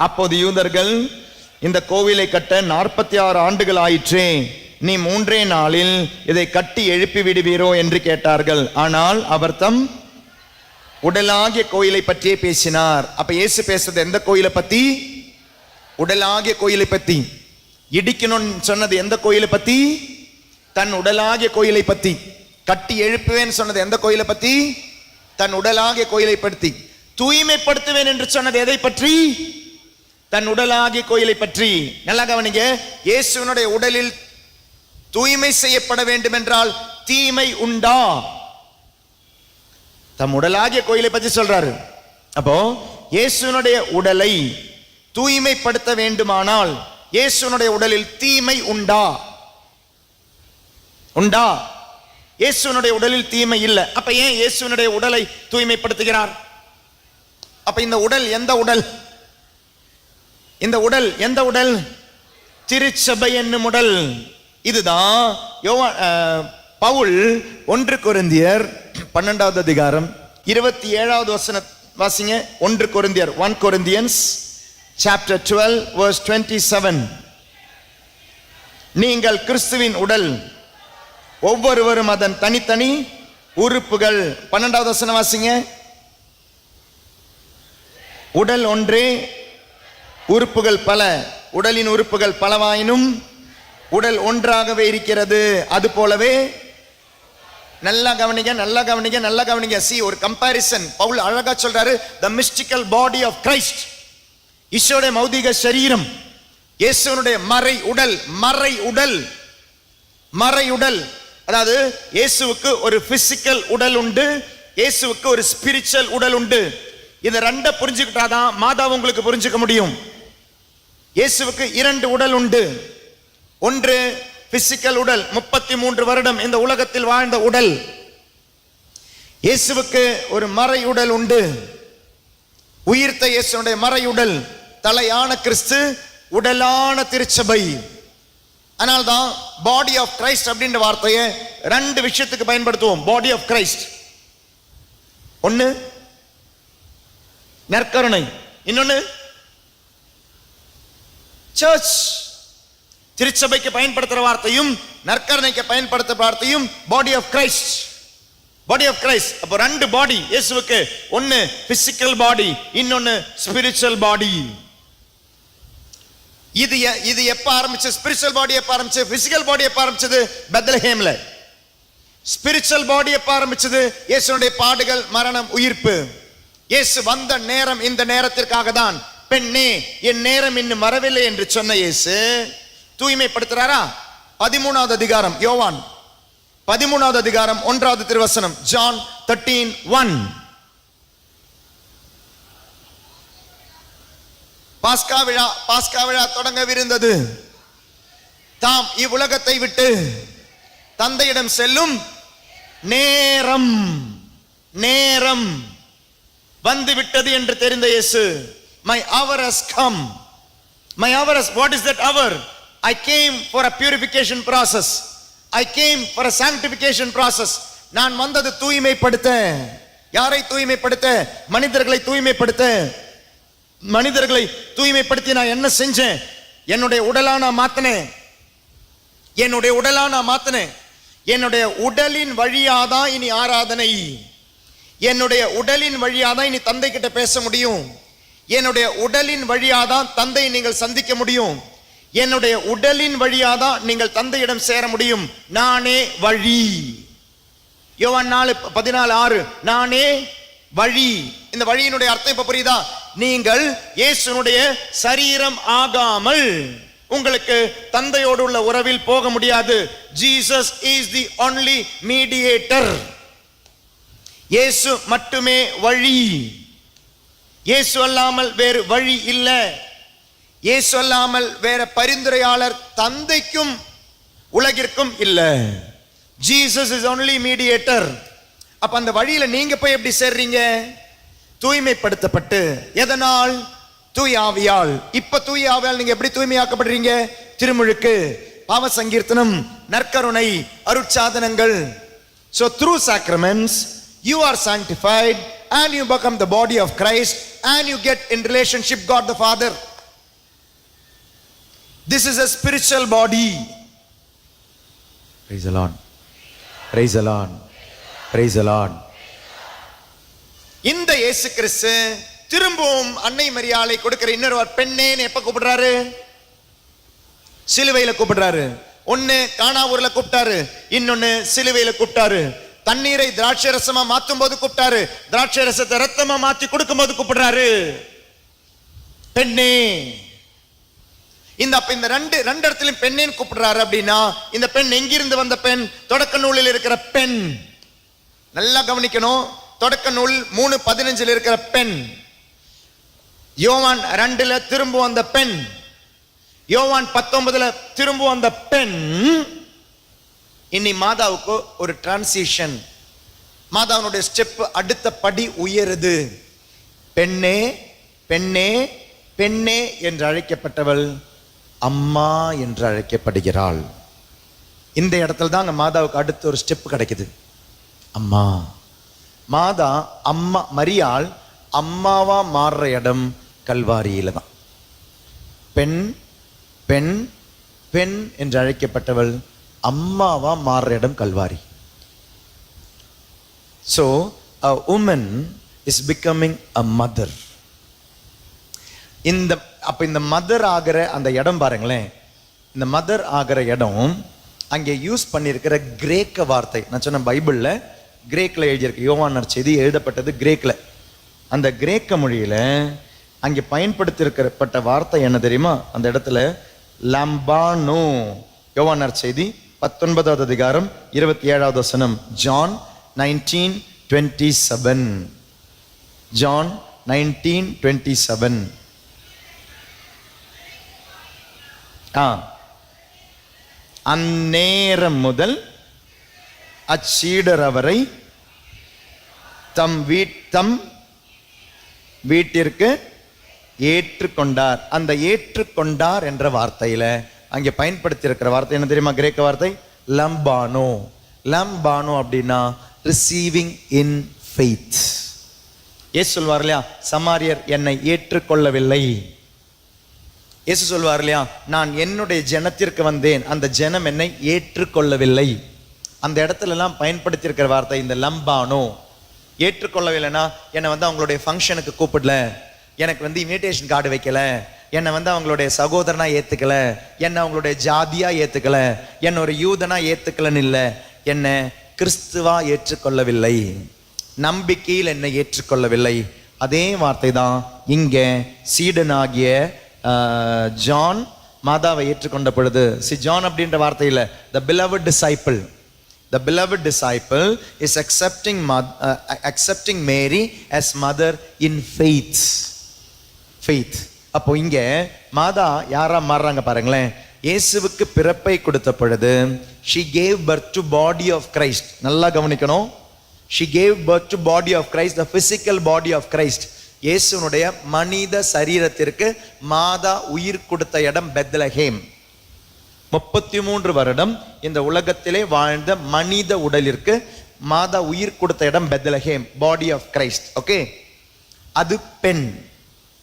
அப்போது யூதர்கள், இந்த கோவிலை கட்ட 46 ஆண்டுகள் ஆயிற்றே, நீ 3 நாளில் இதை கட்டி எழுப்பி விடுவீரோ என்று கேட்டார்கள். ஆனால் அவர் தம் உடலாகிய கோயிலை பற்றியே பேசினார். அப்ப இயேசு பேசுறது எந்த கோயிலை பத்தி? உடலாகிய கோயிலை பத்தி. இடிக்கணும்னு சொன்னது எந்த கோயிலை பத்தி? தன் உடலாகிய கோயிலை பத்தி. கட்டி எழுப்புவேன் சொன்னது எந்த கோயிலை பத்தி? தன் உடலாகிய கோயிலை பற்றி. தூய்மைப்படுத்துவேன் என்று சொன்னது எதை பற்றி? தன் உடலாகிய கோயிலை பற்றி. நல்லா கவனிங்க, இயேசுனுடைய உடலில் தூய்மை செய்யப்பட வேண்டும் என்றால் தீமை உண்டா? தம் உடலாகிய கோயிலை பற்றி சொல்றாரு. அப்போ இயேசுனுடைய உடலை தூய்மைப்படுத்த வேண்டுமானால் இயேசுனுடைய உடலில் தீமை உண்டா? உண்டா? இயேசுனுடைய உடலில் தீமை இல்லை. அப்ப ஏன் இயேசுனுடைய உடலை தூய்மைப்படுத்துகிறார்? அப்ப இந்த உடல் எந்த உடல்? இந்த உடல் எந்த உடல்? திருச்சபை என்னும் உடல். இதுதான் பவுல் 1 கொரிந்தியர் 12வது அதிகாரம் 27வது வசனம் வாசிங்க. 1 கொரிந்தியர் 1 Corinthians chapter 12 verse 27. நீங்கள் கிறிஸ்துவின் உடல், ஒவ்வொருவரும் அதன் தனித்தனி உறுப்புகள். 12வது வசனம் வாசிங்க. உடல் ஒன்றே, உறுப்புகள் பல. உடலின் உறுப்புகள் பலவாயினும் உடல் ஒன்றாகவே இருக்கிறது. அது போலவே, நல்லா கவனிங்க, நல்லா கவனிங்க, நல்லா கவனிங்க. சி, ஒரு கம்பாரிசன் பவுல் அழகா சொல்றாரு. the mystical body of Christ, ஈசோடைய மௌதிக சரீரம், இயேசுனுடைய மறை உடல். மறை உடல், மறை உடல். அதாவது இயேசுவுக்கு ஒரு பிசிக்கல் உடல் உண்டு, இயேசுவுக்கு ஒரு ஸ்பிரிச்சுவல் உடல் உண்டு. இந்த ரெண்ட புரிஞ்சுக்கிட்டாதான் மாதா உங்களுக்கு புரிஞ்சுக்க முடியும். இயேசுவுக்கு 2 உடல் உண்டு. ஒன்று பிசிக்கல் உடல், 33 வருடம் இந்த உலகத்தில் வாழ்ந்த உடல். இயேசுவுக்கு ஒரு மறை உடல் உண்டு, உயிர்த்த இயேசுனுடைய மறை உடல். தலையான கிறிஸ்து, உடலான திருச்சபை. அதனால்தான் பாடி ஆஃப் கிரைஸ்ட் அப்படின்ற வார்த்தையை 2 விஷயத்துக்கு பயன்படுத்துவோம். பாடி ஆஃப் கிரைஸ்ட், ஒன்னு நற்கருணை, இன்னொன்னு சர்ச். திருச்சபைக்கு பயன்படுத்துற வார்த்தையும் நற்கருணைக்கு பயன்படுத்துற வார்த்தையும் body of Christ. Body of Christ. அப்போ 2 பாடி இயேசுவுக்கு, ஒன்னு பிசிக்கல் பாடி, இன்னொன்னு ஸ்பிரிச்சுவல் பாடி. இது எப்ப ஆரம்பிச்சு? ஸ்பிரிச்சுவல் பாடி எப்ப ஆரம்பிச்சு? பிசிக்கல் பாடி எப்ப ஆரம்பிச்சது? பெத்லஹேம்ல. ஸ்பிரிச்சுவல் பாடி எப்ப ஆரம்பிச்சது? இயேசுனுடைய பாடுகள், மரணம், உயிர்ப்பு. இயேசு வந்த நேரம் இந்த நேரத்திற்காக தான். பெண்ணே, என் நேரம் இன்னும் வரவில்லை என்று சொன்ன இயேசு தூய்மைப்படுத்துறாரா? 13வது அதிகாரம் யோவான் 13வது அதிகாரம் 1வது திருவசனம், ஜான் 13:1. பாஸ்கா விழா தொடங்கவிருந்தது. தாம் இவ்வுலகத்தை விட்டு தந்தையிடம் செல்லும் நேரம் வந்து விட்டது என்று தெரிந்த இயேசு, my hour has come. What is that hour? I came for a purification process. I came for a sanctification process. நான் வந்தது தூய்மைப்படுத்த. யாரை தூய்மைப்படுத்த? மனிதர்களை தூய்மைப்படுத்த. மனிதர்களை தூய்மைப்படுத்தி நான் என்ன செஞ்சேன்? என்னுடைய உடலா நான் மாத்தினேன். என்னுடைய உடலின் வழியாதான் இனி ஆராதனை. என்னுடைய உடலின் வழியாதான் இனி தந்தை கிட்ட பேச முடியும். என்னுடைய உடலின் வழியாதான் தந்தை நீங்கள் சந்திக்க முடியும். என்னுடைய உடலின் வழியாதான் நீங்கள் தந்தையிடம் சேர முடியும். நானே வழி. யோவான் 4:14-6, நானே வழி. இந்த வழியினுடைய அர்த்தம் இப்ப புரியுதா? நீங்கள் இயேசுனுடைய சரீரம் ஆகாமல் உங்களுக்கு தந்தையோடு உள்ள உறவில் போக முடியாது. Jesus is the only mediator. இயேசு மட்டுமே வழி. இயேசு அல்லாமல் வேறு வழி இல்லை. இயேசு அல்லாமல் வேற பரிந்துரையாளர் தந்தைக்கும் உலகிற்கும் இல்லை. Jesus is only mediator. அப்ப அந்த வழியில நீங்க போய் எப்படி சேர்றீங்க? தூய்மைப்படுத்தப்பட்டு. எதனால்? தூய ஆவியால். இப்ப தூய ஆவியால் நீங்க எப்படி தூய்மையாக்கப்படுறீங்க? திருமுழுக்கு, பாவ சங்கீர்த்தனம், நற்கருணை, அருட்சாதனங்கள். So through sacraments you are sanctified and you become the body of Christ and you get in relationship God the Father. This is a spiritual body. Praise the Lord. Praise the Lord. Praise the Lord. இந்த இயேசு கிறிஸ்து திரும்பவும் அன்னை மரியாளை கொடுக்கிற இன்னொரு பெண்ணேன்னு எப்ப கூப்பிடுறாரு? சிலுவையில கூப்பிடுறாரு. ஒன்னு கானாவூர்ல கூப்பிட்டாரு, இன்னொன்னு சிலுவையில கூப்பிட்டாரு. தண்ணீரை திராட்சை ரசமா மாற்றும் போது கூப்பிட்டாரு, திராட்சை ரசத்தை ரத்தமா மாற்றி கொடுக்கும் போது கூப்பிடுறாரு பெண்ணே. இந்த ரெண்டு இடத்திலும் பெண்ணேன்னு கூப்பிடுறாரு. அப்படின்னா இந்த பெண் எங்கிருந்து வந்த பெண்? தொடக்க நூலில் இருக்கிற பெண். நல்லா கவனிக்கணும். தொடக்க நூல் 3:15 இருக்கிற பெண். யோவான் 2 திரும்ப வந்த பெண். யோவான் 19 திரும்ப வந்த பெண். இனி மாதாவுக்கு ஒரு டிரான்சிஷன். மாதாவுடைய ஸ்டெப், அடுத்த படி உயருது. பெண்ணே பெண்ணே பெண்ணே என்று அழைக்கப்பட்டவள் அம்மா என்று அழைக்கப்படுகிறாள். இந்த இடத்துல தான் மாதாவுக்கு அடுத்த ஒரு ஸ்டெப் கிடைக்குது. அம்மா. மாதா அம்மா, மரியாள் அம்மாவா மாறுற இடம் கல்வாரியில தான். பெண் பெண் பெண் என்று அழைக்கப்பட்டவள் அம்மாவா மாறுற இடம் Kalvari. So a woman is becoming a mother. இந்த மதர் ஆகிற அந்த இடம் பாருங்களேன். இந்த மதர் ஆகிற இடம் அங்கே யூஸ் பண்ணியிருக்கிற கிரேக்க வார்த்தை. நான் சொன்ன பைபிள்ல கிரேக்கில் எழுதியிருக்கு. யோவான் நற்செய்தி எழுதப்பட்டது கிரேக்கில். அந்த கிரேக்க மொழியில அங்கே பயன்படுத்தியிருக்கப்பட்ட வார்த்தை என்ன தெரியுமா? அந்த இடத்துல லம்பானோ. யோவான் நற்செய்தி 19வது அதிகாரம் 27வது வசனம். ஜான் 19:27. ஜான் 19:27. அந்நேரம் முதல் அச்சீடர் அவரை தம் வீட்டிற்கு ஏற்றுக்கொண்டார். அந்த ஏற்றுக்கொண்டார் என்ற வார்த்தையில அங்கே பயன்படுத்தி இருக்கிற வார்த்தை என்ன தெரியுமா? கிரேக்க வார்த்தை லம்பானோ. லம்பானோ அப்படின்னா ரிசீவிங் இன் ஃபெய்த். இயேசு சொல்வார் இல்லையா, சமாரியர் என்னை ஏற்றுக்கொள்ளவில்லை. இயேசு சொல்வார் இல்லையா, நான் என்னுடைய ஜனத்திற்கு வந்தேன், அந்த ஜனம் என்னை ஏற்றுக்கொள்ளவில்லை. அந்த இடத்துல எல்லாம் பயன்படுத்தி இருக்கிற வார்த்தை இந்த லம்பானோ. ஏற்றுக்கொள்ளவில்லைன்னா என்னை அவங்களுடைய ஃபங்க்ஷனுக்கு கூப்பிடல, எனக்கு இன்விடேஷன் கார்டு வைக்கல, என்னை அவங்களுடைய சகோதரனா ஏத்துக்கல, என்னை அவங்களுடைய ஜாதியா ஏத்துக்கல, என்னை ஒரு யூதனா ஏத்துக்கலன்னு இல்லை, என்னை கிறிஸ்துவா ஏற்றுக்கொள்ளவில்லை, நம்பிக்கையில் என்னை ஏற்றுக்கொள்ளவில்லை. அதே வார்த்தை தான் இங்க சீடனாகிய ஜான் மாதாவை ஏற்றுக்கொண்ட பொழுது. ஜான் அப்படின்ற வார்த்தை இல்லை, the beloved disciple. The beloved disciple is accepting Mary as mother in faith. Faith. அப்போ இங்க மாதா யாரா மாறுறாங்க பாருங்களேன். இயேசுவுக்கு பிறப்பை கொடுத்த பொழுது she gave birth to body of Christ. நல்லா கவனிக்கணும். she gave birth to body of Christ, the physical body of Christ. இயேசுனுடைய மனித சரீரத்திற்கு மாதா உயிர் கொடுத்த இடம் பெத்லஹேம். 33 வருடம் இந்த உலகத்திலே வாழ்ந்த மனித உடலிற்கு மாதா உயிர் கொடுத்த இடம் Bethlehem, body of Christ. Okay, அது பெண்,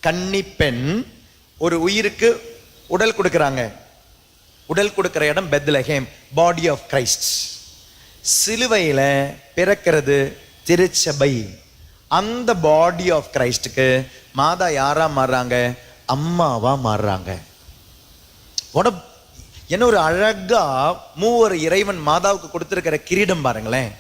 கன்னி பெண் ஒரு உயிருக்கு உடல் கொடுக்கிறாங்க. உடல் கொடுக்கிற இடம் பெத்லஹேம், பாடி ஆஃப் கிரைஸ்ட். சிலுவையில பிறக்கிறது திருச்சபை. அந்த பாடி ஆஃப் கிரைஸ்டுக்கு மாதா யாரா மாறுறாங்க? அம்மாவா மாறுறாங்க. என்ன ஒரு அழகா மூவர் இறைவன் மாதாவுக்கு கொடுத்திருக்கிற கிரீடம் பாருங்களேன்.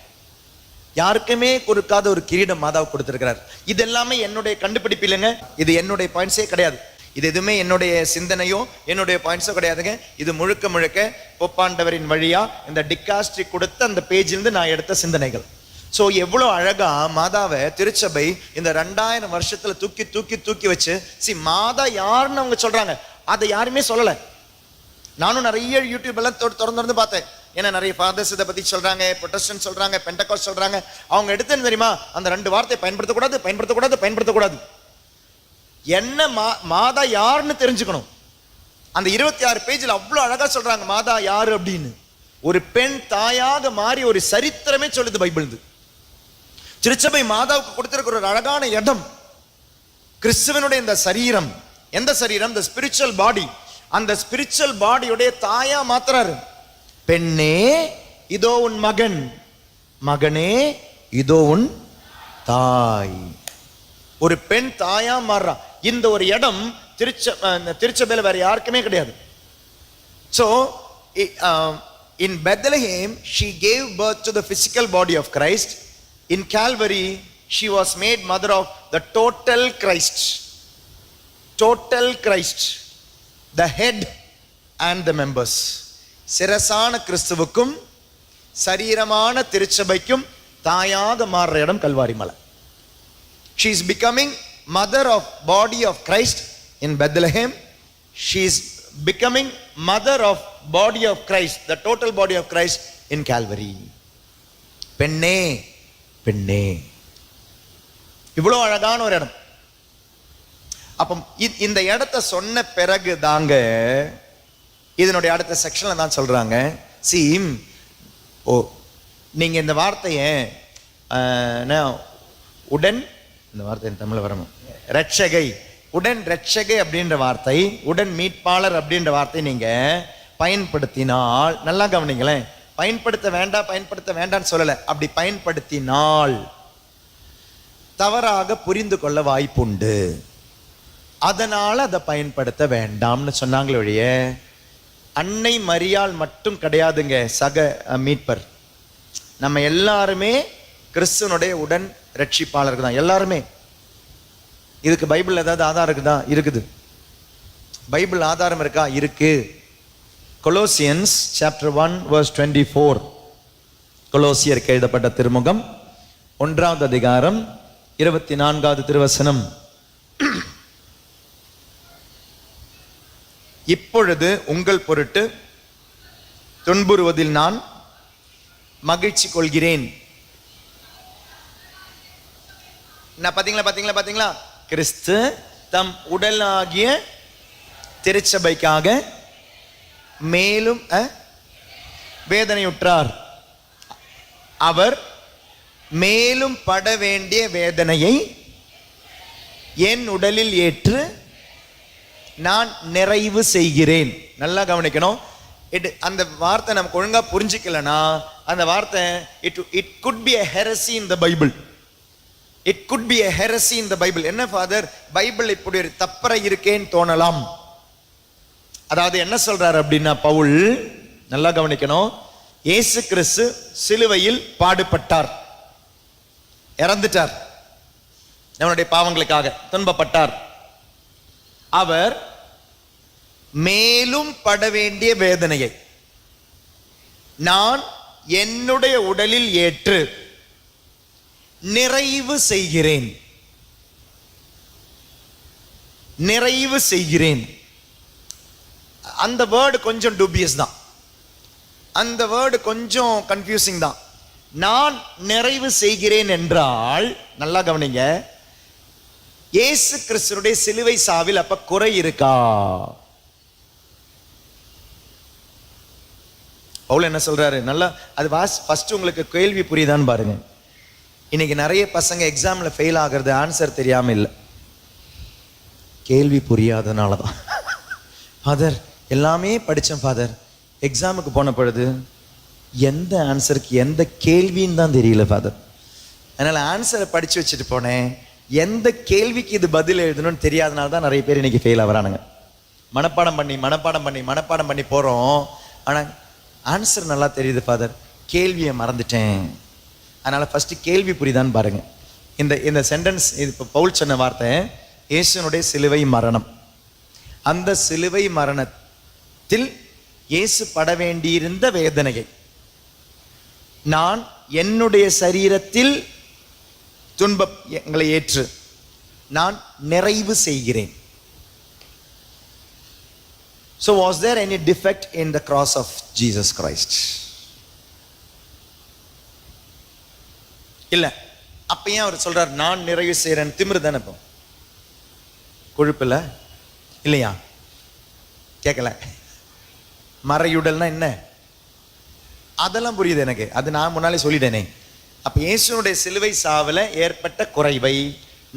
யாருக்குமே கொடுக்காத ஒரு கிரீடம் மாதாவுக்கு கொடுத்திருக்கிறார். இது எல்லாமே என்னுடைய கண்டுபிடிப்பு இல்லைங்க, இது என்னுடைய பாயிண்ட்ஸே கிடையாது, இது எதுவுமே என்னுடைய சிந்தனையோ என்னுடைய பாயிண்ட்ஸோ கிடையாதுங்க. இது முழுக்க முழுக்க போப்பாண்டவரின் வழியா இந்த டிகாஸ்ட்ரி கொடுத்த அந்த பேஜிலிருந்து நான் எடுத்த சிந்தனைகள். ஸோ எவ்வளோ அழகா மாதாவை திருச்சபை இந்த 2000 வருஷத்துல தூக்கி தூக்கி தூக்கி வச்சு மாதா யாருன்னு அவங்க சொல்றாங்க. அதை யாருமே சொல்லலை. நானும் நிறைய யூடியூப் எல்லாம் திறந்து பார்த்தேன். ஏன்னா நிறைய ஃபாதர்ஸ் இதை பத்தி சொல்றாங்க, ப்ரொட்டஸ்டன்ட் சொல்றாங்க, பெண்டகாஸ்ட் சொல்றாங்க. அவங்க எடுத்து தெரியுமா, அந்த 2 வார்த்தை பயன்படுத்தக்கூடாது. என்ன மாதா யாருன்னு தெரிஞ்சுக்கணும். அந்த 26 பேஜில் அவ்வளோ அழகா சொல்றாங்க மாதா யாரு அப்படின்னு. ஒரு பெண் தாயாக மாறி ஒரு சரித்திரமே சொல்லுது பைபிள். திருச்சபை மாதாவுக்கு கொடுத்திருக்கிற ஒரு அழகான இடம். கிறிஸ்துவனுடைய இந்த சரீரம், எந்த சரீரம்? the spiritual body. அந்த ஸ்பிரிச்சுவல் பாடியுடைய தாயா மாத்துறாரு. பெண்ணே இதோ உன் மகன், மகனே இதோ உன் தாய். ஒரு பெண் தாயா மாறுறா. இந்த ஒரு இடம் திருச்சபையில வேற யாருக்குமே கிடையாது. So in Bethlehem she gave birth to the physical body of Christ. In Calvary she was made mother of the total Christ. Total Christ, the head and the members. சிரசான கிறிஸ்துவுக்கும் சரீரமான திருச்சபைக்கும் தாயாக மாறுற இடம் கல்வாரி மலை. She is becoming mother of body of Christ in Bethlehem. She is becoming mother of body of Christ, the total body of Christ in Calvary. பெண்ணே பெண்ணே, இவ்வளோ அழகான ஒரு இடம். அப்போ இந்த இடத்த சொன்ன பிறகு தாங்க இதனுடைய அடுத்த செக்ஷன்ல தான் சொல்றாங்க, நீங்க இந்த வார்த்தையை உடன், இந்த வார்த்தை தமிழ்ல வரணும், ரட்சகை, உடன் ரட்சகை அப்படின்ற வார்த்தை, உடன் மீட்பாளர் அப்படின்ற வார்த்தை நீங்க பயன்படுத்தினால், நல்லா கவனிங்களேன், பயன்படுத்த வேண்டாம்னு சொல்லல, அப்படி பயன்படுத்தினால் தவறாக புரிந்து கொள்ள வாய்ப்புண்டு, அதனால அதை பயன்படுத்த வேண்டாம்னு சொன்னாங்களே ஒழிய அன்னை மரியாள் மட்டும் கிடையாதுங்க சக மீட்பர். நம்ம எல்லாருமே கிறிஸ்துவனுடைய உடன் ரட்சிப்பாளர்கள் தான் எல்லாருமே. இதுக்கு பைபிள் ஏதாவது ஆதாரம் இருக்குதா? இருக்குது. பைபிள் ஆதாரம் இருக்கா? இருக்கு. Colossians chapter 1 verse 24. கொலோசியருக்கு எழுதப்பட்ட திருமுகம் 1வது அதிகாரம் 24வது திருவசனம். இப்பொழுது உங்கள் பொருட்டு துன்புறுவதில் நான் மகிழ்ச்சி கொள்கிறேன். பாத்தீங்களா கிறிஸ்து தம் உடலாகிய திருச்சபைக்காக மேலும் வேதனையுற்றார். அவர் மேலும் பட வேண்டிய வேதனையை என் உடலில் ஏற்று நான் நிறைவு செய்கிறேன். நல்லா கவனிக்கணும். அந்த வார்த்தை நமக்கு ஒழுங்கா புரிஞ்சிக்கலனா அந்த வார்த்தை it could be a heresy in the Bible. It could be a heresy in the Bible. என்ன ஃபாதர், பைபிள் இப்படி ஒரு தப்பறை இருக்கேன்னு தோணலாம். அதாவது என்ன சொல்றாரு அப்படின்னா, பவுல் நல்லா கவனிக்கணும், இயேசு கிறிஸ்து சிலுவையில் பாடுபட்டார், இறந்துட்டார், நம்மளுடைய பாவங்களுக்காக துன்பப்பட்டார். அவர் மேலும் பட வேண்டிய வேதனையை நான் என்னுடைய உடலில் ஏற்று நிறைவு செய்கிறேன். நிறைவு செய்கிறேன். அந்த வேர்டு கொஞ்சம் டூபியஸ் தான், அந்த வேர்டு கொஞ்சம் கன்ஃபியூசிங் தான். நான் நிறைவு செய்கிறேன் என்றால் நல்லா கவனிங்க, இயேசு கிறிஸ்துவினுடைய சிலுவை சாவில் அப்ப குறை இருக்கா? பவுல் என்ன சொல்றாரு, நல்லா அது ஃபர்ஸ்ட் உங்களுக்கு கேள்வி புரியுதான்னு பாருங்க. இன்னைக்கு நிறைய பசங்க எக்ஸாம்ல ஃபெயில் ஆகிறது ஆன்சர் தெரியாம இல்லை, கேள்வி புரியாதனால தான். ஃபாதர் எல்லாமே படித்தேன் ஃபாதர், எக்ஸாமுக்கு போன பொழுது எந்த ஆன்சருக்கு எந்த கேள்வின்னு தான் தெரியல ஃபாதர். அதனால் ஆன்சரை படித்து வச்சுட்டு போனேன், எந்த கேள்விக்கு இது பதில் எழுதணும்னு தெரியாதனால தான் நிறைய பேர் இன்னைக்கு ஃபெயில் ஆகிறானுங்க. மனப்பாடம் பண்ணி மனப்பாடம் பண்ணி மனப்பாடம் பண்ணி போகிறோம், ஆனால் ஆன்சர் நல்லா தெரியுது ஃபாதர், கேள்வியை மறந்துட்டேன். அதனால் ஃபஸ்ட்டு கேள்வி புரியுதான்னு பாருங்கள். இந்த சென்டென்ஸ் இது இப்போ பவுல் சொன்ன வார்த்தை, இயேசுனுடைய சிலுவை மரணம். அந்த சிலுவை மரணத்தில் இயேசு பட வேண்டியிருந்த வேதனையை நான் என்னுடைய சரீரத்தில் துன்பங்களை ஏற்று நான் நிறைவு செய்கிறேன். So was there any defect in the cross of Jesus Christ? இல்ல. அப்ப ஏன் அவர் சொல்றார் நான் நிறைவு செய்கிறேன்? திமிரு தானே, இப்போ கொழுப்புல இல்லையா? கேட்கல. மறையுடல்னா என்ன அதெல்லாம் புரியுது எனக்கு, அது நான் முன்னாலே சொல்லிட்டேனே. அப்ப இயேசுனுடைய சிலுவை சாவுல ஏற்பட்ட குறைவை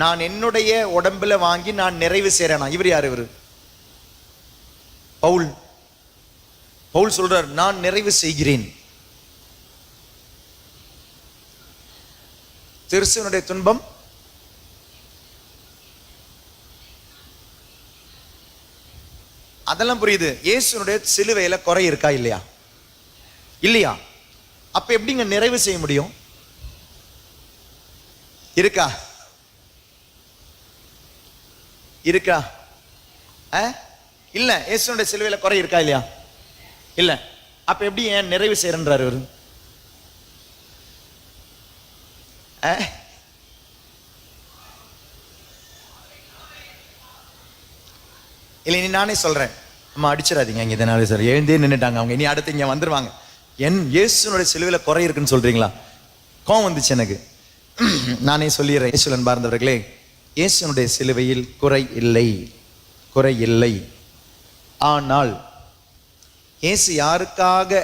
நான் என்னுடைய உடம்புல வாங்கி நான் நிறைவு செய்றேனா? இவர் யார்? இவர் பவுல். பவுல் சொல்றார் நான் நிறைவு செய்கிறேன். திருசுனுடைய துன்பம் அதெல்லாம் புரியுது. இயேசுனுடைய சிலுவையில குறை இருக்கா இல்லையா? இல்லையா? அப்ப எப்படிங்க நிறைவு செய்ய முடியும்? இருக்கா? இருக்கா? இல்ல. இயேசுனுடைய சிலுவையில குறை இருக்கா இல்லையா? இல்ல. அப்ப எப்படி ஏன் நிறைவு செய்யறாரு இவரு? இல்லை, நீ நானே சொல்றேன், அம்மா அடிச்சிடாதீங்க இங்க இதனால சார், எழுந்தே நின்றுட்டாங்க அவங்க, இனி அடுத்து இங்க வந்துருவாங்க. என் இயேசுனுடைய சிலுவையில குறை இருக்குன்னு சொல்றீங்களா? கோவம் வந்துச்சு எனக்கு. நானே சொல்லிடுறேன். இயேசுவின் பார்ந்தவர்களே, இயேசுனுடைய சிலுவையில் குறை இல்லை, குறை இல்லை. ஆனால் இயேசு யாருக்காக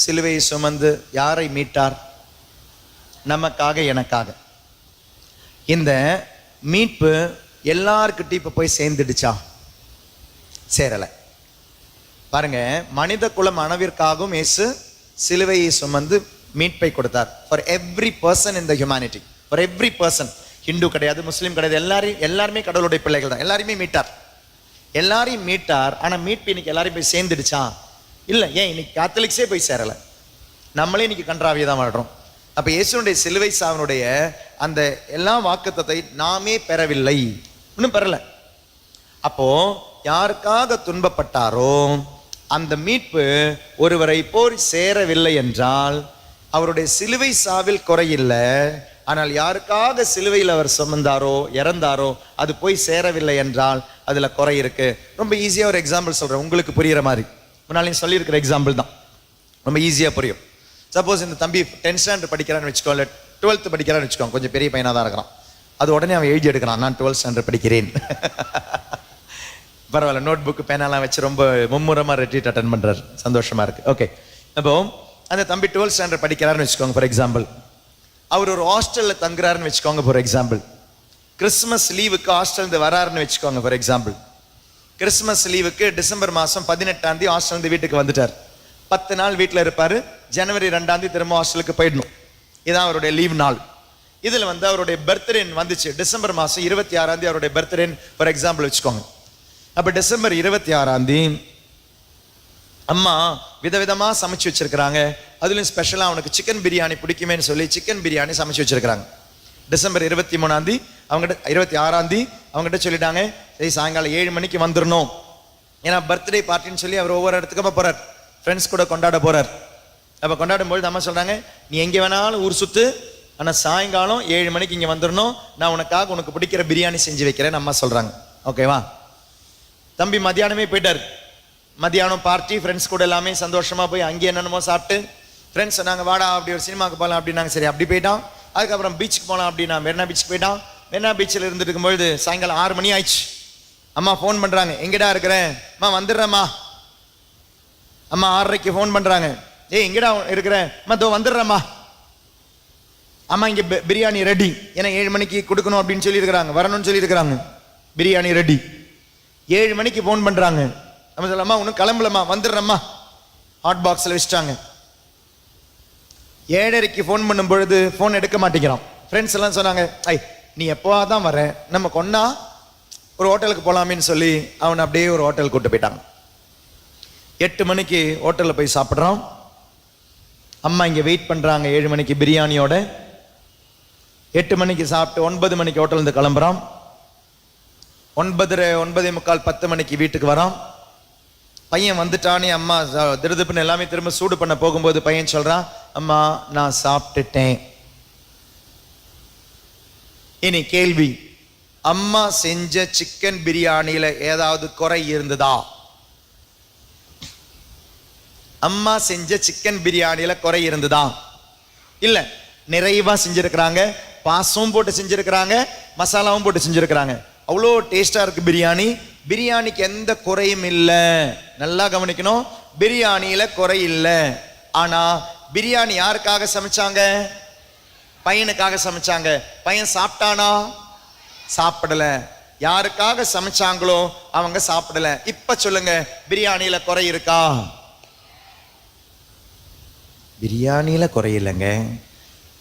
சிலுவையை சுமந்து யாரை மீட்டார்? நமக்காக, எனக்காக. இந்த மீட்பு எல்லார்கிட்டையும் இப்ப போய் சேர்ந்துடுச்சா? சேரல. பாருங்க, மனித குலம் அனைவருக்காகவும் இயேசு சிலுவையை சுமந்து மீட்பை கொடுத்தார். For every person in the humanity, for every person. Hindu கிடையாது, முஸ்லீம் கிடையாது, எல்லாருமே கடவுளுடைய பிள்ளைகள் தான். எல்லாருமே மீட்டார், எல்லாரையும் மீட்டார். ஆனா மீட்பு இன்னைக்கு எல்லாரையும் போய் சேர்ந்துடுச்சா? இல்ல. ஏன் இன்னைக்கு கேத்தலிக்ஸே போய் சேரல, நம்மளே இன்னைக்கு கன்றாவியை தான் வாழ்றோம். அப்ப இயேசுனுடைய சிலுவை சாவினுடைய அந்த எல்லா வாக்குத்தத்தை நாமே பெறவில்லை, இன்னும் பெறல. அப்போ யாருக்காக துன்பப்பட்டாரோ அந்த மீட்பு ஒருவரை போய் சேரவில்லை என்றால் அவருடைய சிலுவை சாவில் குறையில்லை. ஆனால் யாருக்காக சிலுவையில் அவர் சுமந்தாரோ இறந்தாரோ அது போய் சேரவில்லை என்றால் அதுல குறை இருக்கு. ரொம்ப ஈஸியா ஒரு எக்ஸாம்பிள் சொல்றேன், உங்களுக்கு புரியுற மாதிரி. முன்னாலையும் சொல்லியிருக்கிற எக்ஸாம்பிள் தான், ரொம்ப ஈஸியா புரியும். சப்போஸ் இந்த தம்பி 10th ஸ்டாண்டர்ட் படிக்கிறான்னு வச்சுக்கோ, இல்லை 12th படிக்கிறான்னு வச்சுக்கோங்க, கொஞ்சம் பெரிய பையனாக தான் இருக்கிறான். அது உடனே அவன் எழுதி எடுக்கிறான், நான் 12th ஸ்டாண்டர்ட் படிக்கிறேன். பரவாயில்ல, நோட் புக் பேனாலாம் வச்சு ரொம்ப மும்முரமா ரெட்ரீட் அட்டன் பண்றாரு, சந்தோஷமா இருக்கு. ஓகே, அப்போ அந்த தம்பி 12th ஸ்டாண்டர்ட் படிக்கிறாருன்னு வச்சுக்கோங்க ஃபார் எக்ஸாம்பிள். அவர் ஒரு ஹாஸ்டல்ல தங்குறாருன்னு வச்சுக்கோங்க ஃபார் எக்ஸாம்பிள். கிறிஸ்துமஸ் லீவுக்கு ஹாஸ்டல் இருந்து வராருன்னு வச்சுக்கோங்க ஃபார் எக்ஸாம்பிள். கிறிஸ்துமஸ் லீவுக்கு டிசம்பர் மாசம் 18ஆம் தேதி ஹாஸ்டல் இருந்து வீட்டுக்கு வந்துட்டார். 10 நாள் வீட்டில் இருப்பாரு. ஜனவரி 2ஆம் தேதி திரும்ப ஹாஸ்டலுக்கு போயிடணும். இதான் அவருடைய லீவ் நாள். இதுல அவருடைய பர்த்டே வந்துச்சு டிசம்பர் மாசம் 26ஆம் தேதி அவருடைய பர்த்டே ஃபார் எக்ஸாம்பிள் வச்சுக்கோங்க. அப்ப டிசம்பர் 26ஆம் தேதி அம்மா விதவிதமா சமைச்சு வச்சிருக்கிறாங்க. அதுலயும் ஸ்பெஷலா அவனுக்கு சிக்கன் பிரியாணி பிடிக்குமேன்னு சொல்லி சிக்கன் பிரியாணி சமைச்சு வச்சிருக்கிறாங்க. டிசம்பர் 23ஆம் தேதி அவங்ககிட்ட 26ஆம் தேதி அவங்ககிட்ட சொல்லிட்டாங்க, சரி சாயங்காலம் 7 மணிக்கு வந்துடணும். ஏன்னா பர்த்டே பார்ட்டின்னு சொல்லி அவர் ஒவ்வொரு இடத்துக்குமா போறார், ஃப்ரெண்ட்ஸ் கூட கொண்டாட போறார். அப்ப கொண்டாடும் அம்மா சொல்றாங்க, நீ எங்க வேணாலும் ஊர் சுத்து, ஆனா சாயங்காலம் 7 மணிக்கு இங்க வந்துடணும். நான் உனக்கு பிடிக்கிற பிரியாணி செஞ்சு வைக்கிறேன்னு அம்மா சொல்றாங்க. ஓகேவா? தம்பி மத்தியானமே போயிட்டார். மத்தியானம் பார்ட்டி, ஃப்ரெண்ட்ஸ் கூட எல்லாமே சந்தோஷமா போய் அங்கேயே என்னென்னமோ சாப்பிட்டு, ஃப்ரெண்ட்ஸ் சொன்னாங்க வாடா அப்படி ஒரு சினிமாக்கு போகலாம் அப்படின்னாங்க. சரி அப்படி போயிட்டான். அதுக்கப்புறம் பீச்சுக்கு போகலாம் அப்படின்னா மெரினா பீச்சுக்கு போயிட்டான். மெரினா பீச்சில் இருந்துட்டு இருக்கும்பொழுது சாயங்காலம் 6 மணி ஆயிடுச்சு. அம்மா ஃபோன் பண்றாங்க, எங்கடா இருக்கிறேன்? அம்மா வந்துடுறேம்மா. அம்மா 6:30க்கு ஃபோன் பண்றாங்க, ஏய் எங்கடா இருக்கிறேன்? அம்மா தோ வந்துடுறேம்மா. அம்மா இங்க பிரியாணி ரெடி, ஏன்னா 7 மணிக்கு கொடுக்கணும் அப்படின்னு சொல்லி இருக்கிறாங்க, வரணும்னு சொல்லி இருக்கிறாங்க. பிரியாணி ரெடி. 7 மணிக்கு ஃபோன் பண்றாங்க. நம்ம சொல்லம்மா ஒன்றும் கிளம்பலம்மா, வந்துடுறம்மா. ஹாட் பாக்ஸில் வச்சுட்டாங்க. 7:30க்கு ஃபோன் பண்ணும் பொழுது ஃபோன் எடுக்க மாட்டேங்கிறான். ஃப்ரெண்ட்ஸ் எல்லாம் சொன்னாங்க, ஐ நீ எப்போதான் வர, நம்ம கொண்டா ஒரு ஹோட்டலுக்கு போகலாமேன்னு சொல்லி அவனை அப்படியே ஒரு ஹோட்டலுக்கு கூட்டு போயிட்டாங்க. 8 மணிக்கு ஹோட்டலில் போய் சாப்பிட்றான். அம்மா இங்கே வெயிட் பண்ணுறாங்க 7 மணிக்கு பிரியாணியோட. 8 மணிக்கு சாப்பிட்டு 9 மணிக்கு ஹோட்டலேருந்து கிளம்புறான். 9:30, 9:45, 10 மணிக்கு வீட்டுக்கு வரான். பையன் வந்துட்டானே, அம்மா திருதுப்புன்னு எல்லாமே திரும்ப சூடு பண்ண போகும்போது பையன் சொல்றான், அம்மா நான் சாப்பிட்டுட்டேன். இனி கேள்வி, அம்மா செஞ்ச சிக்கன் பிரியாணியில ஏதாவது குறை இருந்ததா? அம்மா செஞ்ச சிக்கன் பிரியாணியில குறை இருந்ததா? இல்ல, நிறைவா செஞ்சிருக்கிறாங்க. பாசும் போட்டு செஞ்சிருக்கிறாங்க, மசாலாவும் போட்டு செஞ்சிருக்கிறாங்க. அவ்வளோ டேஸ்டா இருக்கு பிரியாணி. பிரியாணிக்கு எந்த குறையும் இல்லை. நல்லா கவனிக்கணும், பிரியாணியில குறை இல்லை. ஆனா பிரியாணி யாருக்காக சமைச்சாங்க? பையனுக்காக சமைச்சாங்க. பையன் சாப்பிட்டானா? சாப்பிடல. யாருக்காக சமைச்சாங்களோ அவங்க சாப்பிடல. இப்ப சொல்லுங்க, பிரியாணியில குறை இருக்கா? பிரியாணியில குறை இல்லைங்க.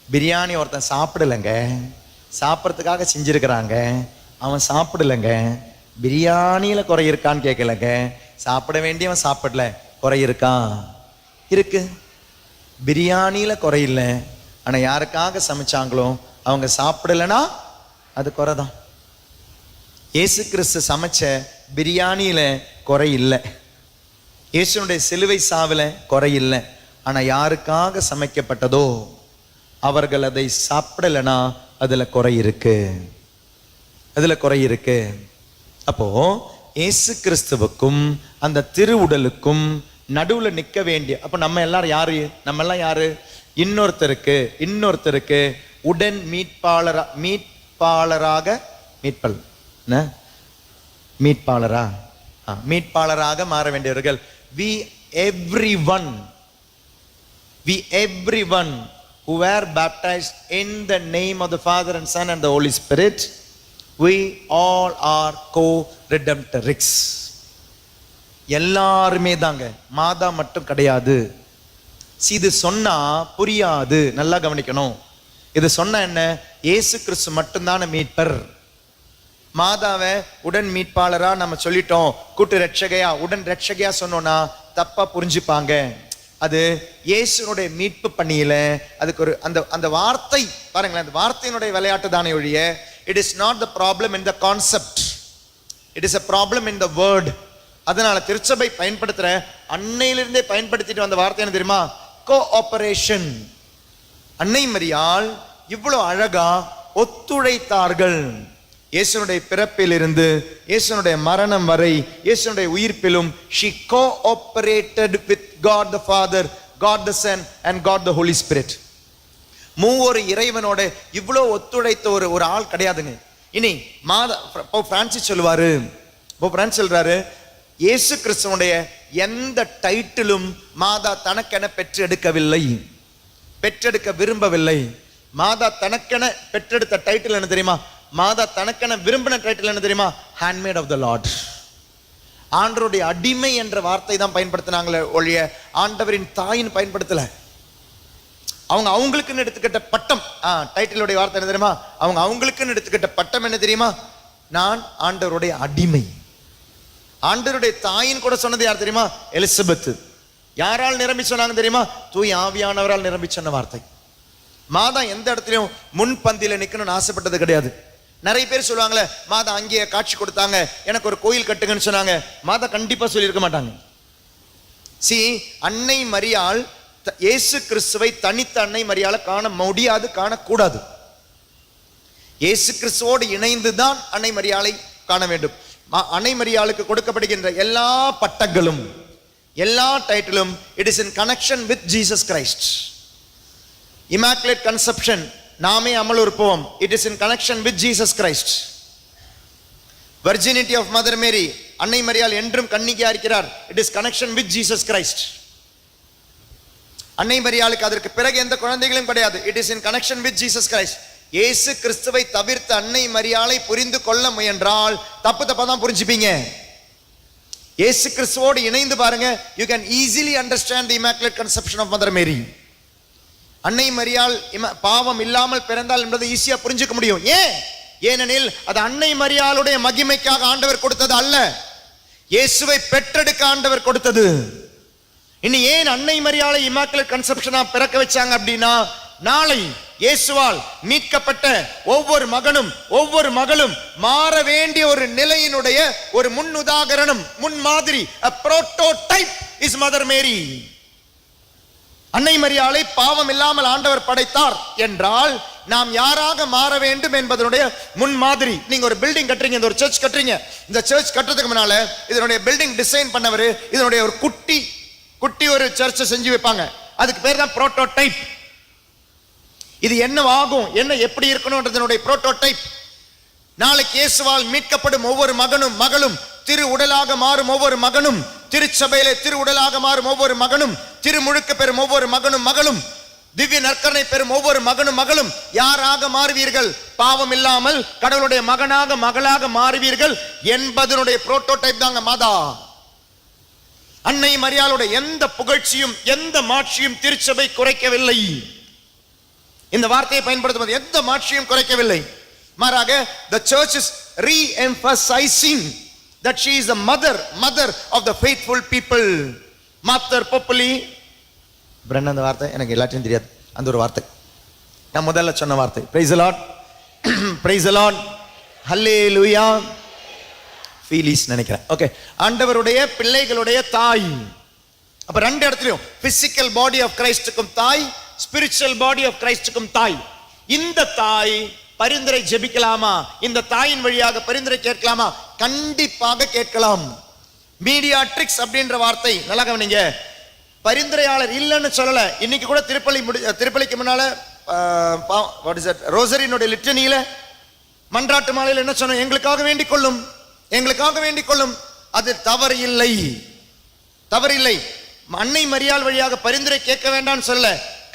பிரியாணி ஒருத்தன் சாப்பிடலைங்க, சாப்பிட்றதுக்காக செஞ்சிருக்கிறாங்க, அவன் சாப்பிடலைங்க. பிரியாணியில குறை இருக்கான்னு கேட்கலங்க, சாப்பிட வேண்டியவன் சாப்பிடல, குறை இருக்கா? இருக்கு. பிரியாணியில குறை இல்லை, ஆனா யாருக்காக சமைச்சாங்களோ அவங்க சாப்பிடலைன்னா அது குறைதான். இயேசு கிறிஸ்து சமைச்ச பிரியாணியில குறை இல்லை, இயேசுனுடைய சிலுவை சாவில குறை இல்லை. ஆனா யாருக்காக சமைக்கப்பட்டதோ அவர்கள் அதை சாப்பிடலைன்னா அதுல குறை இருக்கு, அதுல குறை இருக்கு. அப்போ இயேசு கிறிஸ்துவுக்கும் அந்த திருவுடலுக்கும் நடுவுல நிக்க வேண்டிய, அப்ப நம்ம எல்லாரும் யாரு? நம்ம எல்லாம் யாரு? இன்னொருத்தருக்கு உடன் மீட்பாளராக மாற வேண்டியவர்கள். we everyone who were baptized in the name of the Father and Son and the Holy Spirit, we all are co-redemptorics. எல்லாருமே தாங்க, மாதா மட்டும் கிடையாது. இது சொன்னா புரியாது, நல்லா கவனிக்கணும். இது சொன்ன என்ன? இயேசு கிறிஸ்து மட்டும்தான மீட்பர். மாதாவை உடன் மீட்பாளரா நம்ம சொல்லிட்டோம், கூட்டு ரட்சகையா உடன் ரட்சகையா சொன்னோம்னா தப்பா புரிஞ்சுப்பாங்க. அது இயேசுனுடைய மீட்பு பணியில அதுக்கு ஒரு அந்த வார்த்தை பாருங்களேன், அந்த வார்த்தையினுடைய விளையாட்டு தானே ஒழிய, it is not the problem in the concept, it is a problem in the word. அதனால திருச்சபை பயன்படுத்துற அன்னையிலிருந்தே பயன்படுத்திட்டு வந்த வார்த்தை என்ன தெரியுமா? கோஆபரேஷன். அன்னை மரியாள் இவ்வளவு அழகா ஒத்துழைத்தார்கள். இயேசுனுடைய பிறப்பிலிருந்து இயேசுனுடைய மரணம் வரை, இயேசுனுடைய உயிர்ப்பிலும் she cooperated with God the Father, God the Son and God the Holy Spirit. மூவொரு இறைவனோட இவ்வளோ ஒத்துழைத்த ஒரு ஆள் கிடையாதுங்க. இனி பிரான்சிஸ் சொல்லுவாரு, பிரான்சிஸ் சொல்றாரு, இயேசு கிறிஸ்துவனுடைய எந்த டைட்டிலும் மாதா தனக்கென பெற்றெடுக்கவில்லை, பெற்றெடுக்க விரும்பவில்லை. மாதா தனக்கென பெற்றெடுத்த டைட்டில் என்ன தெரியுமா? மாதா தனக்கென விரும்பின டைட்டில் என்ன தெரியுமா? Handmaid of the Lord. ஆண்டவருடைய அடிமை என்ற வார்த்தை தான் பயன்படுத்தினாங்களே ஒழிய ஆண்டவரின் தாயின் பயன்படுத்தல. அவங்களுக்குன்னு எடுத்துக்கிட்ட பட்டம், டைட்டிலுடைய வார்த்தை என்ன தெரியுமா? அவங்களுக்குன்னு எடுத்துக்கிட்ட பட்டம் என்ன தெரியுமா? நான் ஆண்டவருடைய அடிமை. ஆண்டவருடைய தாயின் கூட சொன்னது யார் தெரியுமா? எலிசபெத். யாரால் நிரம்பி சொன்னாங்க தெரியுமா? தூய் ஆவியானவரால் நிரம்பி சொன்ன வார்த்தை. மாதா எந்த இடத்துலயும் முன்பந்தியில நிக்கணும்னு ஆசைப்பட்டது கிடையாது. நிறைய பேர் சொல்லுவாங்களே, மாதா அங்கேயே காட்சி கொடுத்தாங்க, எனக்கு ஒரு கோயில் கட்டுங்கன்னு சொன்னாங்க. மாதா கண்டிப்பா சொல்லியிருக்க மாட்டாங்க. அன்னை மரியாள் இயேசு கிறிஸ்துவை தனித்த அன்னை மரியாளை காண முடியாது, காணக்கூடாது. இயேசு கிறிஸ்துவோடு இணைந்துதான் அன்னை மரியாளை காண வேண்டும். அன்னை மரியாளுக்கு கொடுக்கப்படுகின்ற எல்லா பட்டங்களும் எல்லா டைட்டிலும் it is in connection with Jesus Christ. Immaculate conception, நாமே அமல் உற்பவம், it is in connection with Jesus Christ. Virginity of Mother Mary, அன்னை மரியாள் என்றும் கன்னிகையா இருக்கிறார், it is connection with Jesus Christ. அன்னை மரியாளுக்கு அதற்கு பிறகு எந்த குழந்தைகளும் கிடையாது, it is in connection with Jesus Christ. இயேசு கிறிஸ்துவை தவிர்த்து அன்னை மரியாளை புரிந்து கொள்ள முயன்றால் தப்பா தான் புரிஞ்சுப்பீங்க. இயேசு கிறிஸ்துவோடு இணைந்து பாருங்க, you can easily understand the immaculate conception of Mother Mary. அன்னை மரியாள் பாவம் இல்லாமல் பிறந்தாள் என்பதை ஈஸியா புரிஞ்சுக்க முடியும். ஏனெனில் அது அன்னை மரியாளுடைய மகிமைக்காக ஆண்டவர் கொடுத்தது அல்ல, இயேசுவை பெற்றெடுக்க ஆண்டவர் கொடுத்தது. இனி ஏன் அன்னை மரியாளை இம்மாக்குலேட் கன்செப்ஷனா பிறக்க வச்சாங்க அப்படின்னா, நாளை இயேசுவால் மீட்கப்பட்ட ஒவ்வொரு மகனும் ஒவ்வொரு மகளும் மாற வேண்டிய ஒரு நிலையினுடைய ஒரு முன் உதாகரணம், முன் மாதிரி, a prototype is Mother Mary. அன்னை மரியாளை பாவம் இல்லாமல் ஆண்டவர் படைத்தார் என்றால் நாம் யாராக மாற வேண்டும் என்பதனுடைய முன் மாதிரி. நீங்க ஒரு பில்டிங் கட்டுறீங்க, இந்த ஒரு சர்ச் கட்டுறீங்க, இந்த சர்ச் கட்டுறதுக்கு முன்னால இதனுடைய பில்டிங் டிசைன் பண்ணவர் இதனுடைய ஒரு குட்டி ஒரு சர்ச்சை செஞ்சு வைப்பாங்க, அதுக்கு பேர் தான் புரோட்டோடைப். இது என்னவாகும், என்ன எப்படி இருக்கணும்ன்றதனுடைய புரோட்டோடைப். நாளைக்கு இயேசுவால் மீட்கப்படும் ஒவ்வொரு மகனும் மகளும், திரு உடலாக மாறும் ஒவ்வொரு மகனும், திருச்சபையிலே திரு உடலாக மாறும் ஒவ்வொரு மகனும், திருமுழுக்கு பெறும் ஒவ்வொரு மகனும் மகளும், திவ்ய நற்கருணை பெறும் ஒவ்வொரு மகனும் மகளும் யாராக மாறுவீர்கள்? பாவம் இல்லாமல் கடவுளுடைய மகனாக மகளாக மாறுவீர்கள் என்பதனுடைய புரோட்டோடைப் தாங்க மாதா. அன்னை மரியாளுடைய எந்த புகழ்ச்சியும் எந்த மாட்சியும் திருச்சபை குறைக்கவில்லை. இந்த வார்த்தையை பயன்படுத்துவது எந்த மாட்சியும் குறைக்கவில்லை, மாறாக the church is re-emphasizing that she is the mother of the faithful people. Mater Populi, பிரண்ண அந்த வார்த்தை எனக்கு எல்லாத்தையும் தெரியாது, அந்த ஒரு வார்த்தை நான் முதல்ல சொன்ன வார்த்தை. praise the lord, praise the lord, hallelujah, ஃபீலிஸ் நினைக்கிறேன். ஓகே, ஆண்டவருடைய பிள்ளைகளுடைய தாய். அப்ப ரெண்டு இடத்துலயும் பிசிக்கல் பாடி ஆஃப் கிரைஸ்டுக்கும் தாய், ஸ்பிரிச்சுவல் பாடி ஆஃப் கிரைஸ்டுக்கும் தாய். இந்த தாய் பரிந்துரை ஜெபிக்கலாமா? இந்த தாயின் வழியாக பரிந்துரை கேட்கலாமா? கண்டிப்பாக கேட்கலாம். மீடியாட்ரிக்ஸ் அப்படின்ற வார்த்தை நல்லா கவனிங்க. பரிந்துரையாளர் இல்லைன்னு சொல்லல. இன்னைக்கு கூட திருப்பலிக்கு முன்னால ரோசரினுடைய லிட்டனியில மன்றாட்டு மாலையில் என்ன சொன்னோம்? எங்களுக்காக வேண்டிக் கொள்ளும், எங்களுக்காக வேண்டிக் கொள்ளும். அது தவறு இல்லை, தவறு இல்லை. அன்னை மரியாள் வழியாக பரிந்துரை கேட்க வேண்டாம்னு சொல்ல.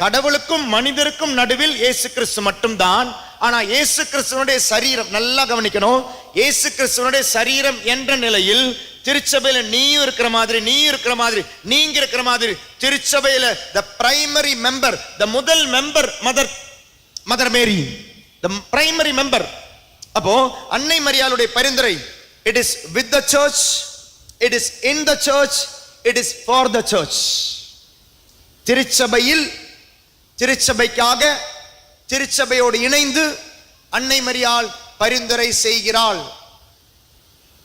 கடவுளுக்கும் மனிதருக்கும் நடுவில் இயேசு கிறிஸ்து மட்டும்தான். ஆனா இயேசு கிறிஸ்துவனுடைய சரீரம் நல்லா கவனிக்கணும். இயேசு கிறிஸ்துவனுடைய சரீரம் என்ற நிலையில் திருச்சபையில நீயும் இருக்கிற மாதிரி, நீயும் இருக்கிற மாதிரி, நீங்க இருக்கிற மாதிரி திருச்சபையில the primary member, the முதல் member mother Mary, the primary member. அப்போ அன்னை மரியாளுடைய பரிந்துரை, it is with the church, it is in the church, it is for the church. திருச்சபையில் திருச்சபைக்காக திருச்சபையோடு இணைந்து அன்னை மரியாள் பரிந்துரை செய்கிறாள்.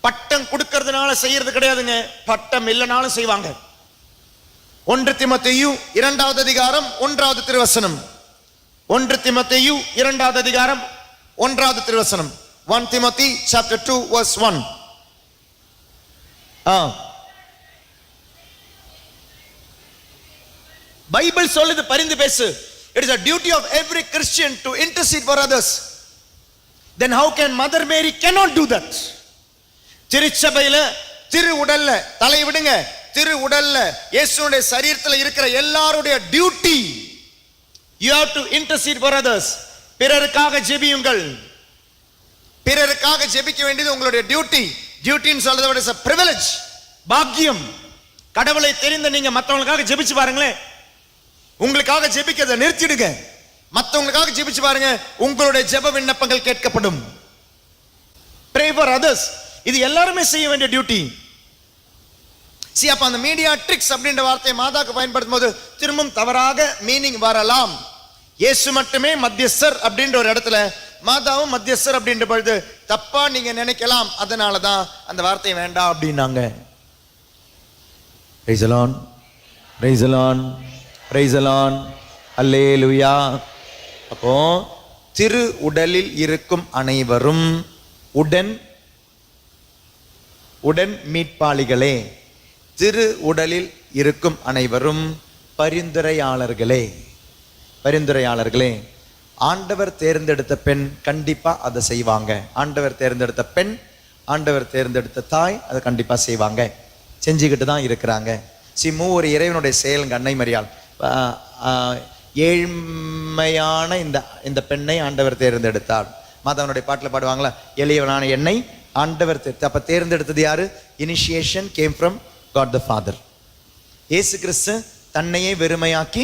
பட்டம் கொடுக்கிறதுனால செய்யறது கிடையாதுங்க, பட்டம் இல்லைனாலும் செய்வாங்க. 1 தீமோத்தேயு 2வது அதிகாரம் 1வது திருவசனம். 1 தீமோத்தேயு 2வது அதிகாரம் 1வது திருவசனம். 1 Timothy chapter 2 verse 1. பைபிள் சொல்லுது பரிந்து பேசு. It is a duty of every Christian to intercede for others. Then how can Mother Mary cannot do that? திருச்சபையில திரு உடல்ல தலை விடுங்க, திரு உடல்ல இயேசுவுடைய சரீரத்துல இருக்கிற எல்லாருடைய duty, you have to intercede for others. பிறருக்காக ஜெபியுங்கள். பிறருக்காக ஜெபிக்க வேண்டியது உங்களுடைய டியூட்டி. டியூட்டின்னு சொல்றதை விட இட்ஸ் a privilege, பாக்கியம். கடவுளை தெரிந்த நீங்க மற்றவங்களுக்காக ஜெபிச்சு பாருங்களேன். உங்களுக்காக ஜெபிக்கிறதை நிறுத்திடுங்க, மற்றவங்களுக்காக ஜெபிச்சு பாருங்க, உங்களுடைய ஜெப விண்ணப்பங்கள் கேட்கப்படும். Pray for others. இது எல்லாருமே செய்ய வேண்டிய டியூட்டி. அப்ப அந்த மீடியா ட்ரிக்ஸ் அப்படின்ற வார்த்தையை மாதாக்கு பயன்படுத்தும் போது திரும்பவும் தவறாக மீனிங் வரலாம். இயேசு மட்டுமே மத்தியஸ்தர் அப்படின்ற ஒரு இடத்துல மாதாவும் மத்தியஸ்தர் அப்படின்ற பொழுது தப்பா நீங்க நினைக்கலாம். அதனாலதான் அந்த வார்த்தை வேண்டாம் அப்படின்னாங்க. Praise the Lord, praise the Lord, praise the Lord, அல்லேலூயா. அப்போ திரு உடலில் இருக்கும் அனைவரும் உடன் மீட்பாளிகளே. திரு உடலில் இருக்கும் அனைவரும் பரிந்துரையாளர்களே. ஆண்டவர் தேர்ந்தெடுத்த பெண் கண்டிப்பா அதை செய்வாங்க. ஆண்டவர் தேர்ந்தெடுத்த பெண், ஆண்டவர் தேர்ந்தெடுத்த தாய் அதை கண்டிப்பா செய்வாங்க, செஞ்சுக்கிட்டு தான் இருக்கிறாங்க. மூவர் இறைவனுடைய செயல். அன்னை மரியாள் ஏழ்மையான இந்த பெண்ணை ஆண்டவர் தேர்ந்தெடுத்தார். மாதவனுடைய பாட்டில் பாடுவாங்களா, எளியவனான என்னை ஆண்டவர் அப்ப தேர்ந்தெடுத்தது யாரு? Initiation came from God the Father. இயேசு கிறிஸ்து தன்னையே வெறுமையாக்கி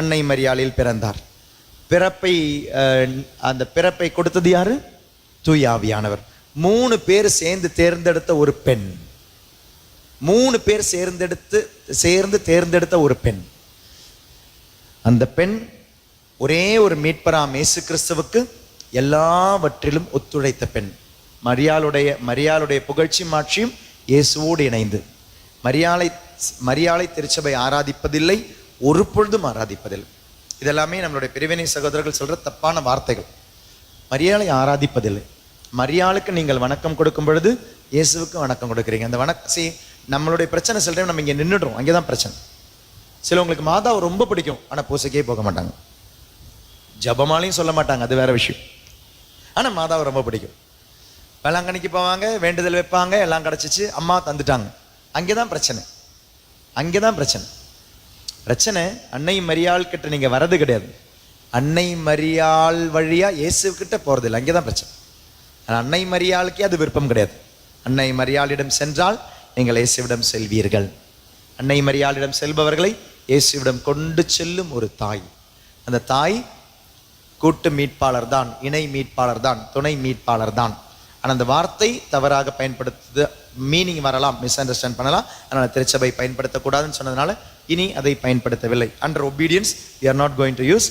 அன்னை மரியாளில் பிறந்தார். அந்த பிறப்பை கொடுத்தது யாரு? தூய ஆவியானவர். 3 பேர் சேர்ந்து தேர்ந்தெடுத்த ஒரு பெண். 3 பேர் சேர்ந்து தேர்ந்தெடுத்த ஒரு பெண். அந்த பெண் ஒரே ஒரு மீட்பராம் இயேசு கிறிஸ்துவுக்கு எல்லாவற்றிலும் ஒத்துழைத்த பெண். மரியாளுடைய புகழ்ச்சி மாட்சியும் இயேசுவோடு இணைந்து. மரியாளை திருச்சபை ஆராதிப்பதில்லை, ஒரு பொழுதும் ஆராதிப்பதில்லை. இதெல்லாமே நம்மளுடைய பிரிவினை சகோதரர்கள் சொல்ற தப்பான வார்த்தைகள். மரியாளை ஆராதிப்பதில்லை. மரியாளுக்கு நீங்கள் வணக்கம் கொடுக்கும் பொழுது இயேசுவுக்கு வணக்கம் கொடுக்குறீங்க. அந்த நம்மளுடைய பிரச்சனை சில டைம் நம்ம இங்கே நின்றுடுறோம், அங்கேதான் பிரச்சனை. சிலவங்களுக்கு மாதாவை ரொம்ப பிடிக்கும், ஆனால் பூசைக்கே போக மாட்டாங்க, ஜபமாலையும் சொல்ல மாட்டாங்க, அது வேற விஷயம். ஆனால் மாதாவை ரொம்ப பிடிக்கும். வேளாங்கண்ணிக்கு போவாங்க, வேண்டுதல் வைப்பாங்க, எல்லாம் கிடச்சிச்சு, அம்மா தந்துட்டாங்க. அங்கேதான் பிரச்சனை. பிரச்சனை அன்னை மரியாள் கிட்ட நீங்க வரது கிடையாது, அன்னை மரியாள் வழியா இயேசு கிட்ட போறதில்லை, அங்கேதான் பிரச்சனை. அன்னை மரியாளுக்கே அது விருப்பம் கிடையாது. அன்னை மரியாளிடம் சென்றால் நீங்கள் இயேசுவிடம் செல்வீர்கள். அன்னை மரியாளிடம் செல்பவர்களை இயேசுவிடம் கொண்டு செல்லும் ஒரு தாய். அந்த தாய் கூட்டு மீட்பாளர் தான், இணை மீட்பாளர் தான், துணை மீட்பாளர் தான். ஆனால் அந்த வார்த்தை தவறாக பயன்படுத்துது, மீனிங் வரலாம், மிஸ் அண்டர்ஸ்டாண்ட் பண்ணலாம். அதனால் திருச்சபை பயன்படுத்தக்கூடாதுன்னு சொன்னதுனால இனி அதை பயன்படுத்தவில்லை. Under obedience we are not going to use.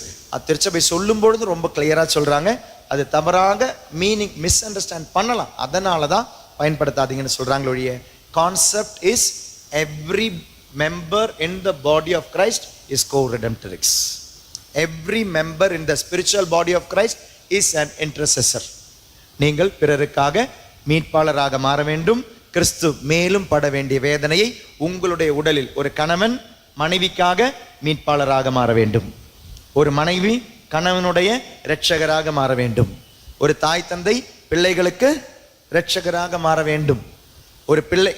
திருச்சபை சொல்லும் பொழுது ரொம்ப கிளியரா சொல்றாங்க, அது தவறாக மீனிங் மிஸ் அண்டர்ஸ்டாண்ட் பண்ணலாம், அதனால தான் பயன்படுத்தாதீங்கன்னு சொல்றாங்க. ஒழிய concept is every member in the body of Christ is co-redemptrix. Every member in the spiritual body of Christ is an intercessor. நீங்கள் பிறருக்காக மீட்பாளராக மாற வேண்டும். கிறிஸ்து மேலும் பட வேண்டிய வேதனையை உங்களுடைய உடலில், ஒரு கணவன் மனைவிக்காக மீட்பாளராக மாற வேண்டும், ஒரு மனைவி கணவனுடைய இரட்சகராக மாற வேண்டும், ஒரு தாய் தந்தை பிள்ளைகளுக்கு இரட்சகராக மாற வேண்டும்,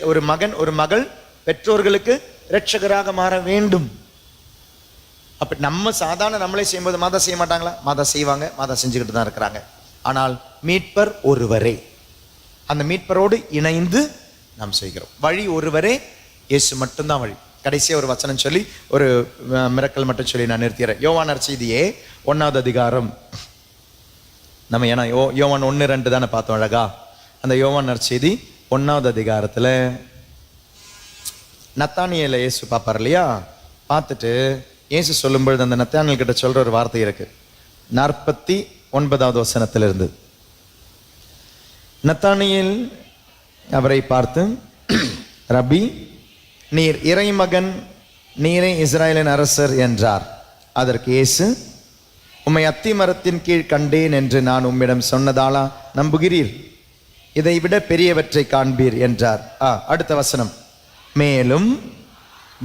ஒரு மகன் ஒரு மகள் பெற்றோர்களுக்கு இரட்சகராக மாற வேண்டும். அப்ப நம்ம சாதாரண நம்மளே செய்யும்போது மாதா செய்ய மாட்டாங்களா? மாதா செய்வாங்க, மாதா செஞ்சுக்கிட்டு தான் இருக்கிறாங்க. ஆனால் மீட்பர் ஒருவரே, அந்த மீட்பரோடு இணைந்து நாம் செய்கிறோம். வழி ஒருவரே, இயேசு மட்டும்தான் வழி. கடைசியாக ஒரு வசனம் சொல்லி ஒரு மிரக்கல் மட்டும் சொல்லி நான் நிறுத்திடுறேன். யோவான் நற்செய்தியே 1வது அதிகாரம். நம்ம ஏன்னா யோவான் 1-2 தானே பார்த்தோம் அழகா. அந்த யோவான் நற்செய்தி 1வது அதிகாரத்தில் நத்தானியேல இயேசு பார்ப்பார் இல்லையா? பார்த்துட்டு இயேசு சொல்லும்பொழுது அந்த நத்தானியேல் கிட்ட சொல்ற ஒரு வார்த்தை இருக்கு, 49வது வசனத்திலிருந்து. நத்தானியேல் அவரை பார்த்து, ரபி, நீர் இறைமகன், நீரே இஸ்ராயலின் அரசர் என்றார். அதற்கு இயேசு, உம்மை அத்தி மரத்தின் கீழ் கண்டேன் என்று நான் உம்மிடம் சொன்னதாலா நம்புகிறீர்? இதை விட பெரியவற்றை காண்பீர் என்றார். அடுத்த வசனம், மேலும்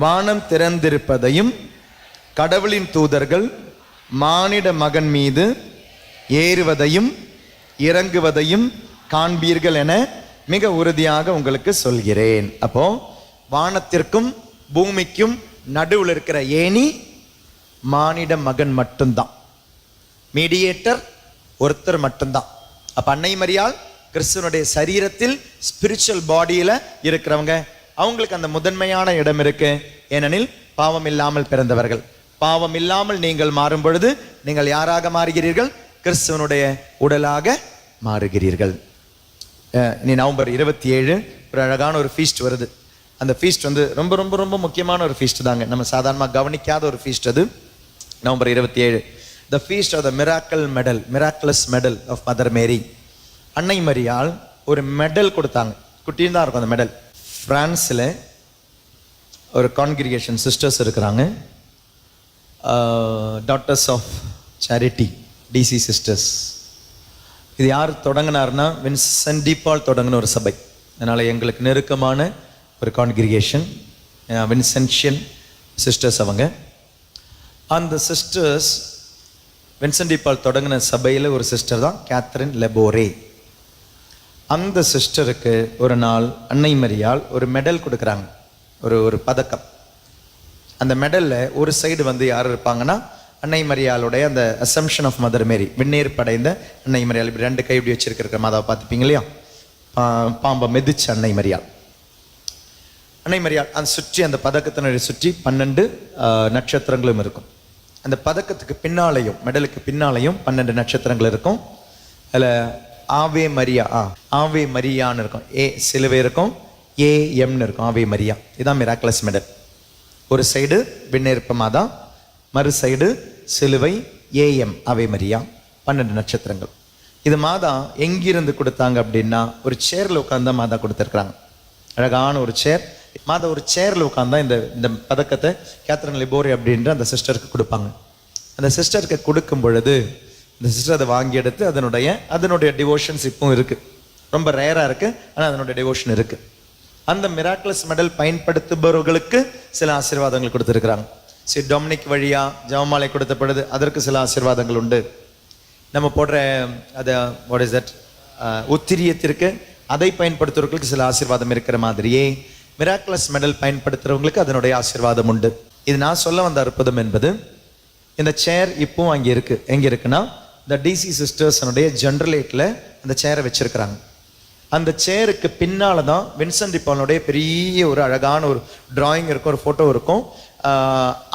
வானம் திறந்திருப்பதையும் கடவுளின் தூதர்கள் மானிட மகன் மீது ஏறுவதையும் இறங்குவதையும் காண்பீர்கள் என மிக உறுதியாக உங்களுக்கு சொல்கிறேன். அப்போ வானத்திற்கும் பூமிக்கும் நடுவில் இருக்கிற ஏணி மானிட மகன் மட்டும்தான். மீடியேட்டர் ஒருத்தர் மட்டும்தான். அப்ப அன்னை மரியாள் கிறிஸ்துவனுடைய சரீரத்தில் ஸ்பிரிச்சுவல் பாடியில இருக்கிறவங்க, அவங்களுக்கு அந்த முதன்மையான இடம் இருக்கு. ஏனெனில் பாவம் இல்லாமல் பிறந்தவர்கள். பாவம் இல்லாமல் நீங்கள் மாறும் பொழுது நீங்கள் யாராக மாறுகிறீர்கள்? கிறிஸ்துவனுடைய உடலாக மாறுகிறீர்கள். இனி நவம்பர் 27 ஒரு அழகான ஒரு ஃபீஸ்ட் வருது. அந்த ஃபீஸ்ட் வந்து ரொம்ப ரொம்ப ரொம்ப முக்கியமான ஒரு ஃபீஸ்ட் தாங்க. நம்ம சாதாரணமாக கவனிக்காத ஒரு ஃபீஸ்ட் அது. November 27, the feast of the miracle medal, miraculous medal of Mother Mary. அன்னை மரியாள் ஒரு மெடல் கொடுத்தாங்க. குட்டின்னு தான் இருக்கும் அந்த மெடல். பிரான்ஸில் ஒரு கான்கிரிகேஷன் சிஸ்டர்ஸ் இருக்கிறாங்க, daughters of charity, DC sisters. இது யார் தொடங்கினார்னா வின்சென்ட் டி பால் தொடங்கின ஒரு சபை. அதனால் எங்களுக்கு நெருக்கமான ஒரு கான்கிரிகேஷன், வின்சென்ஷியன் சிஸ்டர்ஸ் அவங்க. அந்த சிஸ்டர்ஸ் வின்சென்ட் டி பால் தொடங்கின சபையில் ஒரு சிஸ்டர் தான் கேத்ரின் லெபோரே. அந்த சிஸ்டருக்கு ஒரு நாள் அன்னை மரியாள் ஒரு மெடல் கொடுக்குறாங்க, ஒரு பதக்கம். அந்த மெடலில் ஒரு சைடு வந்து யார் இருப்பாங்கன்னா அன்னை மரியாளுடைய அந்த அசம்ஷன் ஆஃப் மதர் மேரி, விண்ணேறு படைந்த அன்னை மரியாள். இப்படி 2 கை இப்படி வச்சிருக்கிற மாதாவை பார்த்துப்பீங்க இல்லையா? பாம்பை மெதிச்ச அன்னை மரியாள். அன்னை மரியாள் அந்த சுற்றி, அந்த பதக்கத்தினுடைய சுற்றி 12 நட்சத்திரங்களும் இருக்கும். அந்த பதக்கத்துக்கு பின்னாலையும் மெடலுக்கு பின்னாலையும் 12 நட்சத்திரங்கள் இருக்கும். அதில் ஆவே மரியா, ஆவே மரியான்னு இருக்கும். சிலுவை இருக்கும், ஏஎம்னு இருக்கும், ஆவே மரியா. இதுதான் மிராக்குலஸ் மெடல். ஒரு சைடு விண்ணேற்ப மாதா, மறு சைடு சிலுவை, ஏஎம் ஆவே மரியா, 12 நட்சத்திரங்கள். இது மாதா எங்கிருந்து கொடுத்தாங்க அப்படின்னா ஒரு சேர்ல உட்காந்து மாதா கொடுத்துருக்குறாங்க. அழகான ஒரு சேர். மாதா ஒரு சேர்ல உட்காந்தா இந்த பதக்கத்தை கேத்ரின் லெபோரே அப்படின்ற அந்த சிஸ்டருக்கு கொடுப்பாங்க. அந்த சிஸ்டருக்கு கொடுக்கும் பொழுது இந்த சிஸ்டர் அதை வாங்கி எடுத்து அதனுடைய டிவோஷன்ஸ் இப்பவும் இருக்கு. ரொம்ப ரேரா இருக்கு, ஆனால் அதனுடைய டிவோஷன் இருக்கு. அந்த மிராக்குலஸ் மெடல் பயன்படுத்துபவர்களுக்கு சில ஆசீர்வாதங்கள் கொடுத்துருக்குறாங்க. சரி, டொமினிக் வழியா ஜெபமாலை கொடுத்த பொழுது அதற்கு சில ஆசீர்வாதங்கள் உண்டு. நம்ம போடுற அதை வாட் இஸ் தட் உத்திரியத்திற்கு அதை பயன்படுத்துறவர்களுக்கு சில ஆசீர்வாதம் இருக்கிற மாதிரியே மிராக்குலஸ் மெடல் பயன்படுத்துறவங்களுக்கு அதனுடைய ஆசீர்வாதம் உண்டு. இது நான் சொல்ல வந்த அற்புதம் என்பது, இந்த சேர் இப்பவும் அங்கே இருக்கு. எங்க இருக்குன்னா இந்த டிசி சிஸ்டர்ஸனுடைய ஜென்ரலேட்ல அந்த சேரை வச்சிருக்கிறாங்க. அந்த சேருக்கு பின்னால தான் வின்சென்ட் டி பாலுடைய பெரிய ஒரு அழகான ஒரு டிராயிங் இருக்கும், ஒரு போட்டோ இருக்கும்.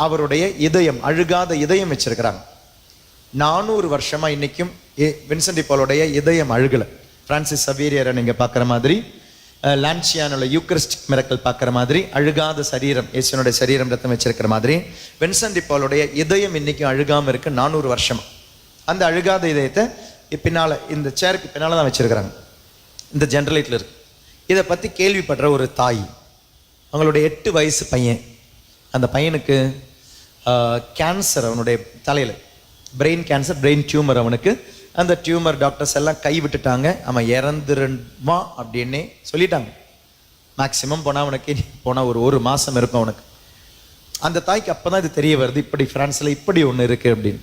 அவருடைய இதயம், அழுகாத இதயம் வச்சிருக்கிறாங்க. 400 வருஷமா இன்னைக்கும் வின்சென்ட் டி பாலுடைய இதயம் அழுகல. பிரான்சிஸ் சவேரியரை நீங்க பார்க்குற மாதிரி, லான்சியானோட யூக்கரிஸ்டிக் மிரக்கல் பார்க்குற மாதிரி, அழுகாத சரீரம், இயேசுனுடைய சரீரம் ரத்தம் வச்சிருக்கிற மாதிரி வின்சென்ட் டி பாலுடைய இதயம் இன்னைக்கும் அழுகாம இருக்கு 400 வருஷமா. அந்த அழுகாத இதயத்தை பின்னால இந்த சேருக்கு பின்னால தான் வச்சிருக்கிறாங்க. இந்த ஜென்ரலேட்ல இருக்கு. இதை பத்தி கேள்விப்படுற ஒரு தாய், அவங்களுடைய 8 வயசு பையன், அந்த பையனுக்கு கேன்சர், அவனுடைய தலையில பிரெயின் கேன்சர், பிரெயின் டியூமர் அவனுக்கு. அந்த டியூமர் டாக்டர்ஸ் எல்லாம் கை விட்டுட்டாங்க, அவன் இறந்துருவான் அப்படின்னே சொல்லிட்டாங்க. மேக்சிமம் போனால் அவனுக்கு போனால் ஒரு மாதம் இருக்கும் அவனுக்கு. அந்த தாய்க்கு அப்போ தான் இது தெரிய வருது, இப்படி ஃப்ரான்ஸில் இப்படி ஒன்று இருக்குது அப்படின்னு.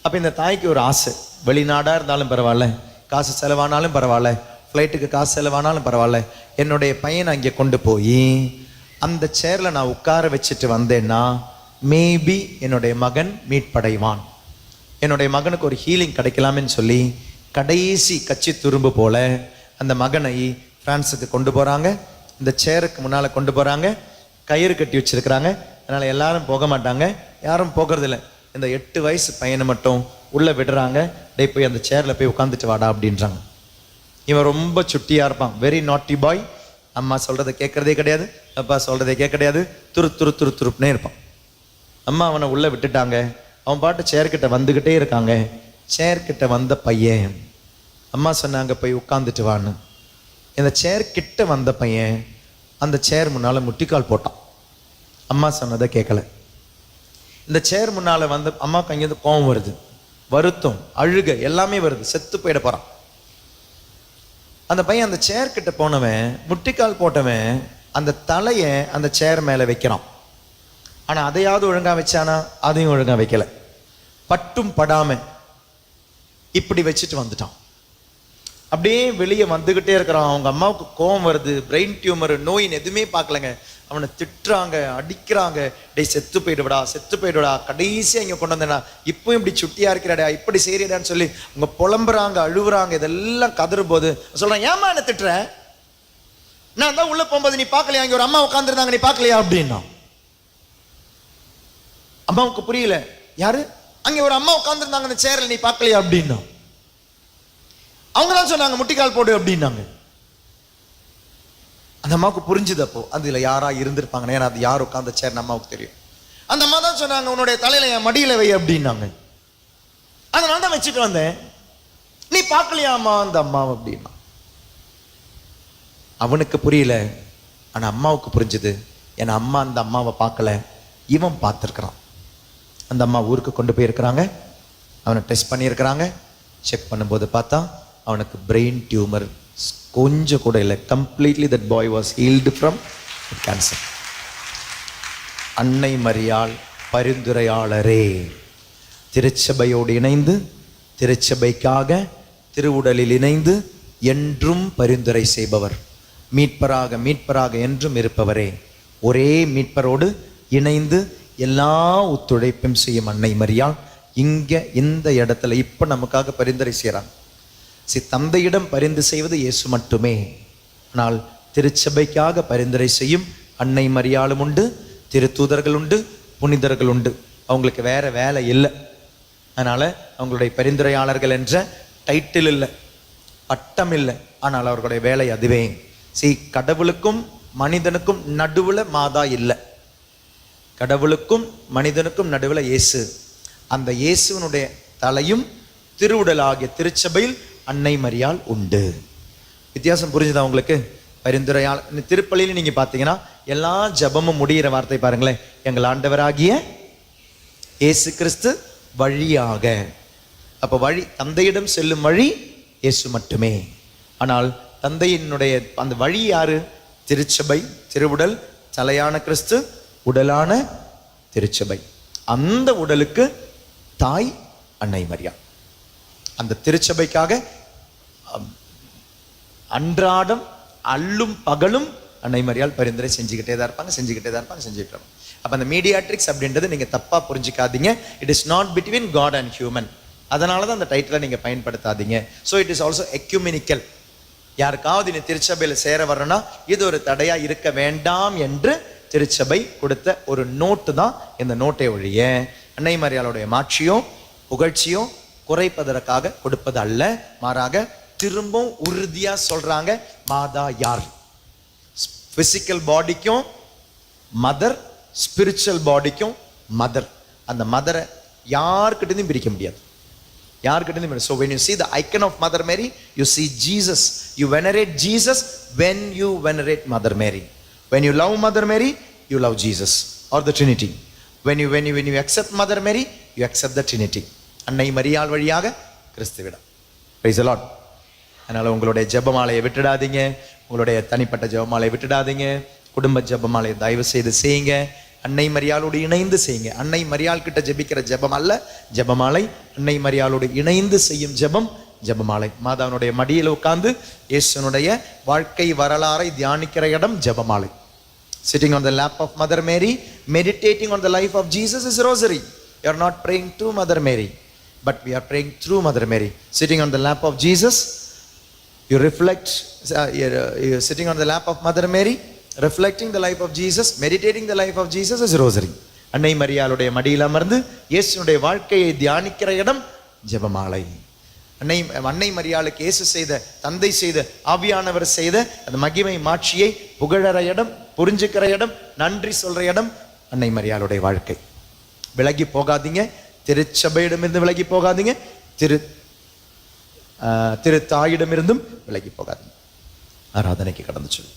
அப்போ இந்த தாய்க்கு ஒரு ஆசை, வெளிநாடாக இருந்தாலும் பரவாயில்ல, காசு செலவானாலும் பரவாயில்ல, ஃப்ளைட்டுக்கு காசு செலவானாலும் பரவாயில்ல, என்னுடைய பையனை அங்கே கொண்டு போய் அந்த சேரில் நான் உட்கார வச்சுட்டு வந்தேன்னா மேபி என்னுடைய மகன் மீட்படைவான், என்னுடைய மகனுக்கு ஒரு ஹீலிங் கிடைக்கலாம்னு சொல்லி கடைசி கச்சி துரும்பு போல அந்த மகனை பிரான்ஸுக்கு கொண்டு போகிறாங்க. இந்த சேருக்கு முன்னால் கொண்டு போகிறாங்க, கயிறு கட்டி வச்சிருக்கிறாங்க. அதனால் எல்லாரும் போக மாட்டாங்க, யாரும் போகிறதில்ல. இந்த 8 வயசு பையனை மட்டும் உள்ளே விடுறாங்க. டே போய் அந்த சேரில் போய் உட்காந்துட்டு வாடா அப்படின்றாங்க. இவன் ரொம்ப சுட்டியாக இருப்பான், வெரி நாட்டி பாய். அம்மா சொல்கிறத கேட்குறதே கிடையாது, அப்பா சொல்கிறதே கேட்க கிடையாது, துருப்புனே இருப்பான். அம்மா அவனை உள்ளே விட்டுட்டாங்க. அவன் பாட்டு சேர்க்கிட்ட வந்துக்கிட்டே இருக்காங்க. சேர்க்கிட்ட வந்த பையன், அம்மா சொன்னாங்க போய் உட்காந்துட்டு வான்னு. இந்த சேர்க்கிட்ட வந்த பையன் அந்த சேர் முன்னால் முட்டிக்கால் போட்டான். அம்மா சொன்னதை கேட்கல. இந்த சேர் முன்னால் வந்து அம்மாவுக்கு அங்கேருந்து கோவம் வருது, வருத்தம், அழுக எல்லாமே வருது. செத்து போயிட போகிறான் அந்த பையன். அந்த சேர்க்கிட்ட போனவன், முட்டிக்கால் போட்டவன், அந்த தலையை அந்த சேர் மேலே வைக்கிறான். ஆனால் அதையாவது ஒழுங்காக வச்சானா? அதையும் ஒழுங்காக வைக்கல. பட்டும் படாம இப்படி வச்சுட்டு வந்துட்டான். அப்படியே வெளியே வந்துகிட்டே இருக்கிறான். அவங்க அம்மாவுக்கு கோவம் வருது, பிரெயின் டியூமர், நோயின்னு எதுவுமே பார்க்கலங்க. அவனை திட்டுறாங்க, அடிக்கிறாங்க. டேய் செத்து போயிடுவடா, செத்து போயிடுவடா, கடைசியா இங்க கொண்டு வந்தேடா, இப்பவும் இப்படி சுட்டியா இருக்கிறாடா, இப்படி செய்யறான்னு சொல்லி அவங்க புலம்புறாங்க, அழுவுறாங்க. இதெல்லாம் கதறும் போது சொல்றான், ஏமா என்ன திட்டுற? நான் தான் உள்ள போகும்போது நீ பார்க்கலையா, இங்க ஒரு அம்மா உட்காந்துருந்தாங்க, நீ பார்க்கலையா அப்படின்னா. அம்மாவுக்கு புரியல. யாரு? அங்க ஒரு அம்மா உட்காந்துருந்தாங்க அந்த சேர்ல, நீ பார்க்கலையா அப்படின்னா. அவங்க தான் சொன்னாங்க முட்டிக்கால் போடு அப்படின்னாங்க. அந்த அம்மாவுக்கு புரிஞ்சுது. அப்போ அதுல யாரா இருந்திருப்பாங்க, ஏன்னா அது யார் உட்கார்ந்த சேர்னு அம்மாவுக்கு தெரியும். அந்த அம்மா தான் சொன்னாங்க, உன்னுடைய தலையில என் மடியில வை அப்படின்னாங்க. அதனால தான் வச்சுட்டு வந்தேன். நீ பார்க்கலையாமா அந்த அம்மாவை அப்படின்னா. அவனுக்கு புரியல, ஆனா அம்மாவுக்கு புரிஞ்சுது. ஏன்னா அம்மா அந்த அம்மாவை பார்க்கல, இவன் பார்த்துருக்கிறான். அந்த அம்மா ஊருக்கு கொண்டு போயிருக்கிறாங்க, அவனை டெஸ்ட் பண்ணியிருக்கிறாங்க. செக் பண்ணும்போது பார்த்தா அவனுக்கு பிரெயின் டியூமர் கொஞ்சம் கூட இல்லை. Completely that boy was healed from cancer. அன்னை மரியாள் பரிந்துரையாளரே, திருச்சபையோடு இணைந்து, திருச்சபைக்காக திருவுடலில் இணைந்து என்றும் பரிந்துரை செய்பவர், மீட்பராக என்றும் இருப்பவரே, ஒரே மீட்பரோடு இணைந்து எல்லா ஒத்துழைப்பும் செய்யும் அன்னை மரியாள் இங்க இந்த இடத்துல இப்ப நமக்காக பரிந்துரை செய்யறாங்க. தந்தையிடம் பரிந்து செய்வது இயேசு மட்டுமே. ஆனால் திருச்சபைக்காக பரிந்துரை செய்யும் அன்னை மரியாளும் உண்டு, திருத்தூதர்கள் உண்டு, புனிதர்கள் உண்டு. அவங்களுக்கு வேற வேலை இல்லை. அதனால அவங்களுடைய பரிந்துரையாளர்கள் என்ற டைட்டில் இல்லை, பட்டம் இல்லை. ஆனால் அவர்களுடைய வேலை அதுவே. கடவுளுக்கும் மனிதனுக்கும் நடுவுல மாதா இல்லை, கடவுளுக்கும் மனிதனுக்கும் நடுவுல இயேசு. அந்த இயேசுனுடைய தலையும் திருவுடலாகிய திருச்சபையில் அன்னை மரியாள் உண்டு. வித்தியாசம் புரிஞ்சுதா உங்களுக்கு? பரிந்துரையால் திருப்பலியில் நீங்க பாத்தீங்கன்னா எல்லா ஜபமும் முடிகிற வார்த்தை பாருங்களேன், எங்கள் ஆண்டவராகிய இயேசு கிறிஸ்து வழியாக. அப்ப வழி, தந்தையிடம் செல்லும் வழி இயேசு மட்டுமே. ஆனால் தந்தையினுடைய அந்த வழி யாரு? திருச்சபை, திருவுடல், தலையான கிறிஸ்து, உடலான திருச்சபை. அந்த உடலுக்கு தாய் அன்னை மரியாள். அந்த திருச்சபைக்காக அன்றாடம் அல்லும் பகலும் அன்னை மரியாள் பரிந்துரை செஞ்சுக்கிட்டே தான் இருப்பாங்க. அப்ப அந்த மீடியாட்ரிக்ஸ் அப்படின்றது நீங்க தப்பா புரிஞ்சுக்காதீங்க. It is not between God and human. அதனாலதான் அந்த டைட்டிலை நீங்க பயன்படுத்தாதீங்க. So it is also ecumenical. யாருக்காவது நீ திருச்சபையில சேர வரணும்னா இது ஒரு தடையா இருக்க வேண்டாம் என்று திருச்சபை கொடுத்த ஒரு நோட்டு தான் இந்த நோட்டை. ஒழிய அன்னை மரியாளுடைய மாட்சியும் புகழ்ச்சியும் குறைப்பதற்காக கொடுப்பது அல்ல. மாறாக திரும்பவும் உறுதியா சொல்றாங்க, மாதா யார்? பிசிக்கல் பாடிக்கும் மதர், ஸ்பிரிச்சுவல் பாடிக்கும் மதர். அந்த மதரை யார்கிட்டையும் பிரிக்க முடியாது, யார்கிட்டையும். So when you see the icon of Mother Mary, you see Jesus. You venerate Jesus when you venerate Mother Mary. When you love Mother Mary, you love Jesus or the Trinity. When you accept Mother Mary, you accept the Trinity. அன்னை மரியாள் வழியாக கிறிஸ்துவிடம். Praise the Lord. அதனால உங்களுடைய ஜெபமாலையை விட்டுடாதீங்க, உங்களுடைய தனிப்பட்ட ஜெபமாலையை விட்டுடாதீங்க. குடும்ப ஜெபமாலையை தயவு செய்து செய்யுங்க. அன்னை மரியாளோடு இணைந்து செய்யுங்க. அன்னை மரியாள் கிட்ட ஜெபிக்கிற ஜெபம் அல்ல ஜெபமாலை, அன்னை மரியாளோடு இணைந்து செய்யும் ஜெபம் ஜெபமாலை. மாதாவினுடைய மடியில் உட்கார்ந்து இயேசுனுடைய வாழ்க்கை வரலாறை தியானிக்கிற இடம் ஜெபமாலை. Sitting on the lap of Mother Mary, meditating on the life of Jesus is rosary. You are not praying to Mother Mary, but we are praying through Mother Mary. Sitting on the lap of Jesus, you reflect. You're sitting on the lap of Mother Mary, reflecting the life of Jesus, meditating the life of Jesus is rosary. அன்னை மரியாளுடைய மடியில் அமர்ந்து இயேசுனுடைய வாழ்க்கையை தியானிக்கிற இடம் ஜெபமாலை. அன்னை மரியாளுக்கு இயேசு செய்த, தந்தை செய்த, ஆவியானவர் செய்த அந்த மகிமை மாட்சியை புகழற இடம், புரிஞ்சுக்கிற இடம், நன்றி சொல்ற இடம் அன்னை மரியாளுடைய வாழ்க்கை. விலகி போகாதீங்க, திருச்சபையிடமிருந்து விலகி போகாதீங்க, திரு தாயிடமிருந்தும் விலகி போகாதீங்க. ஆராதனைக்கு கடந்து சொல்லு.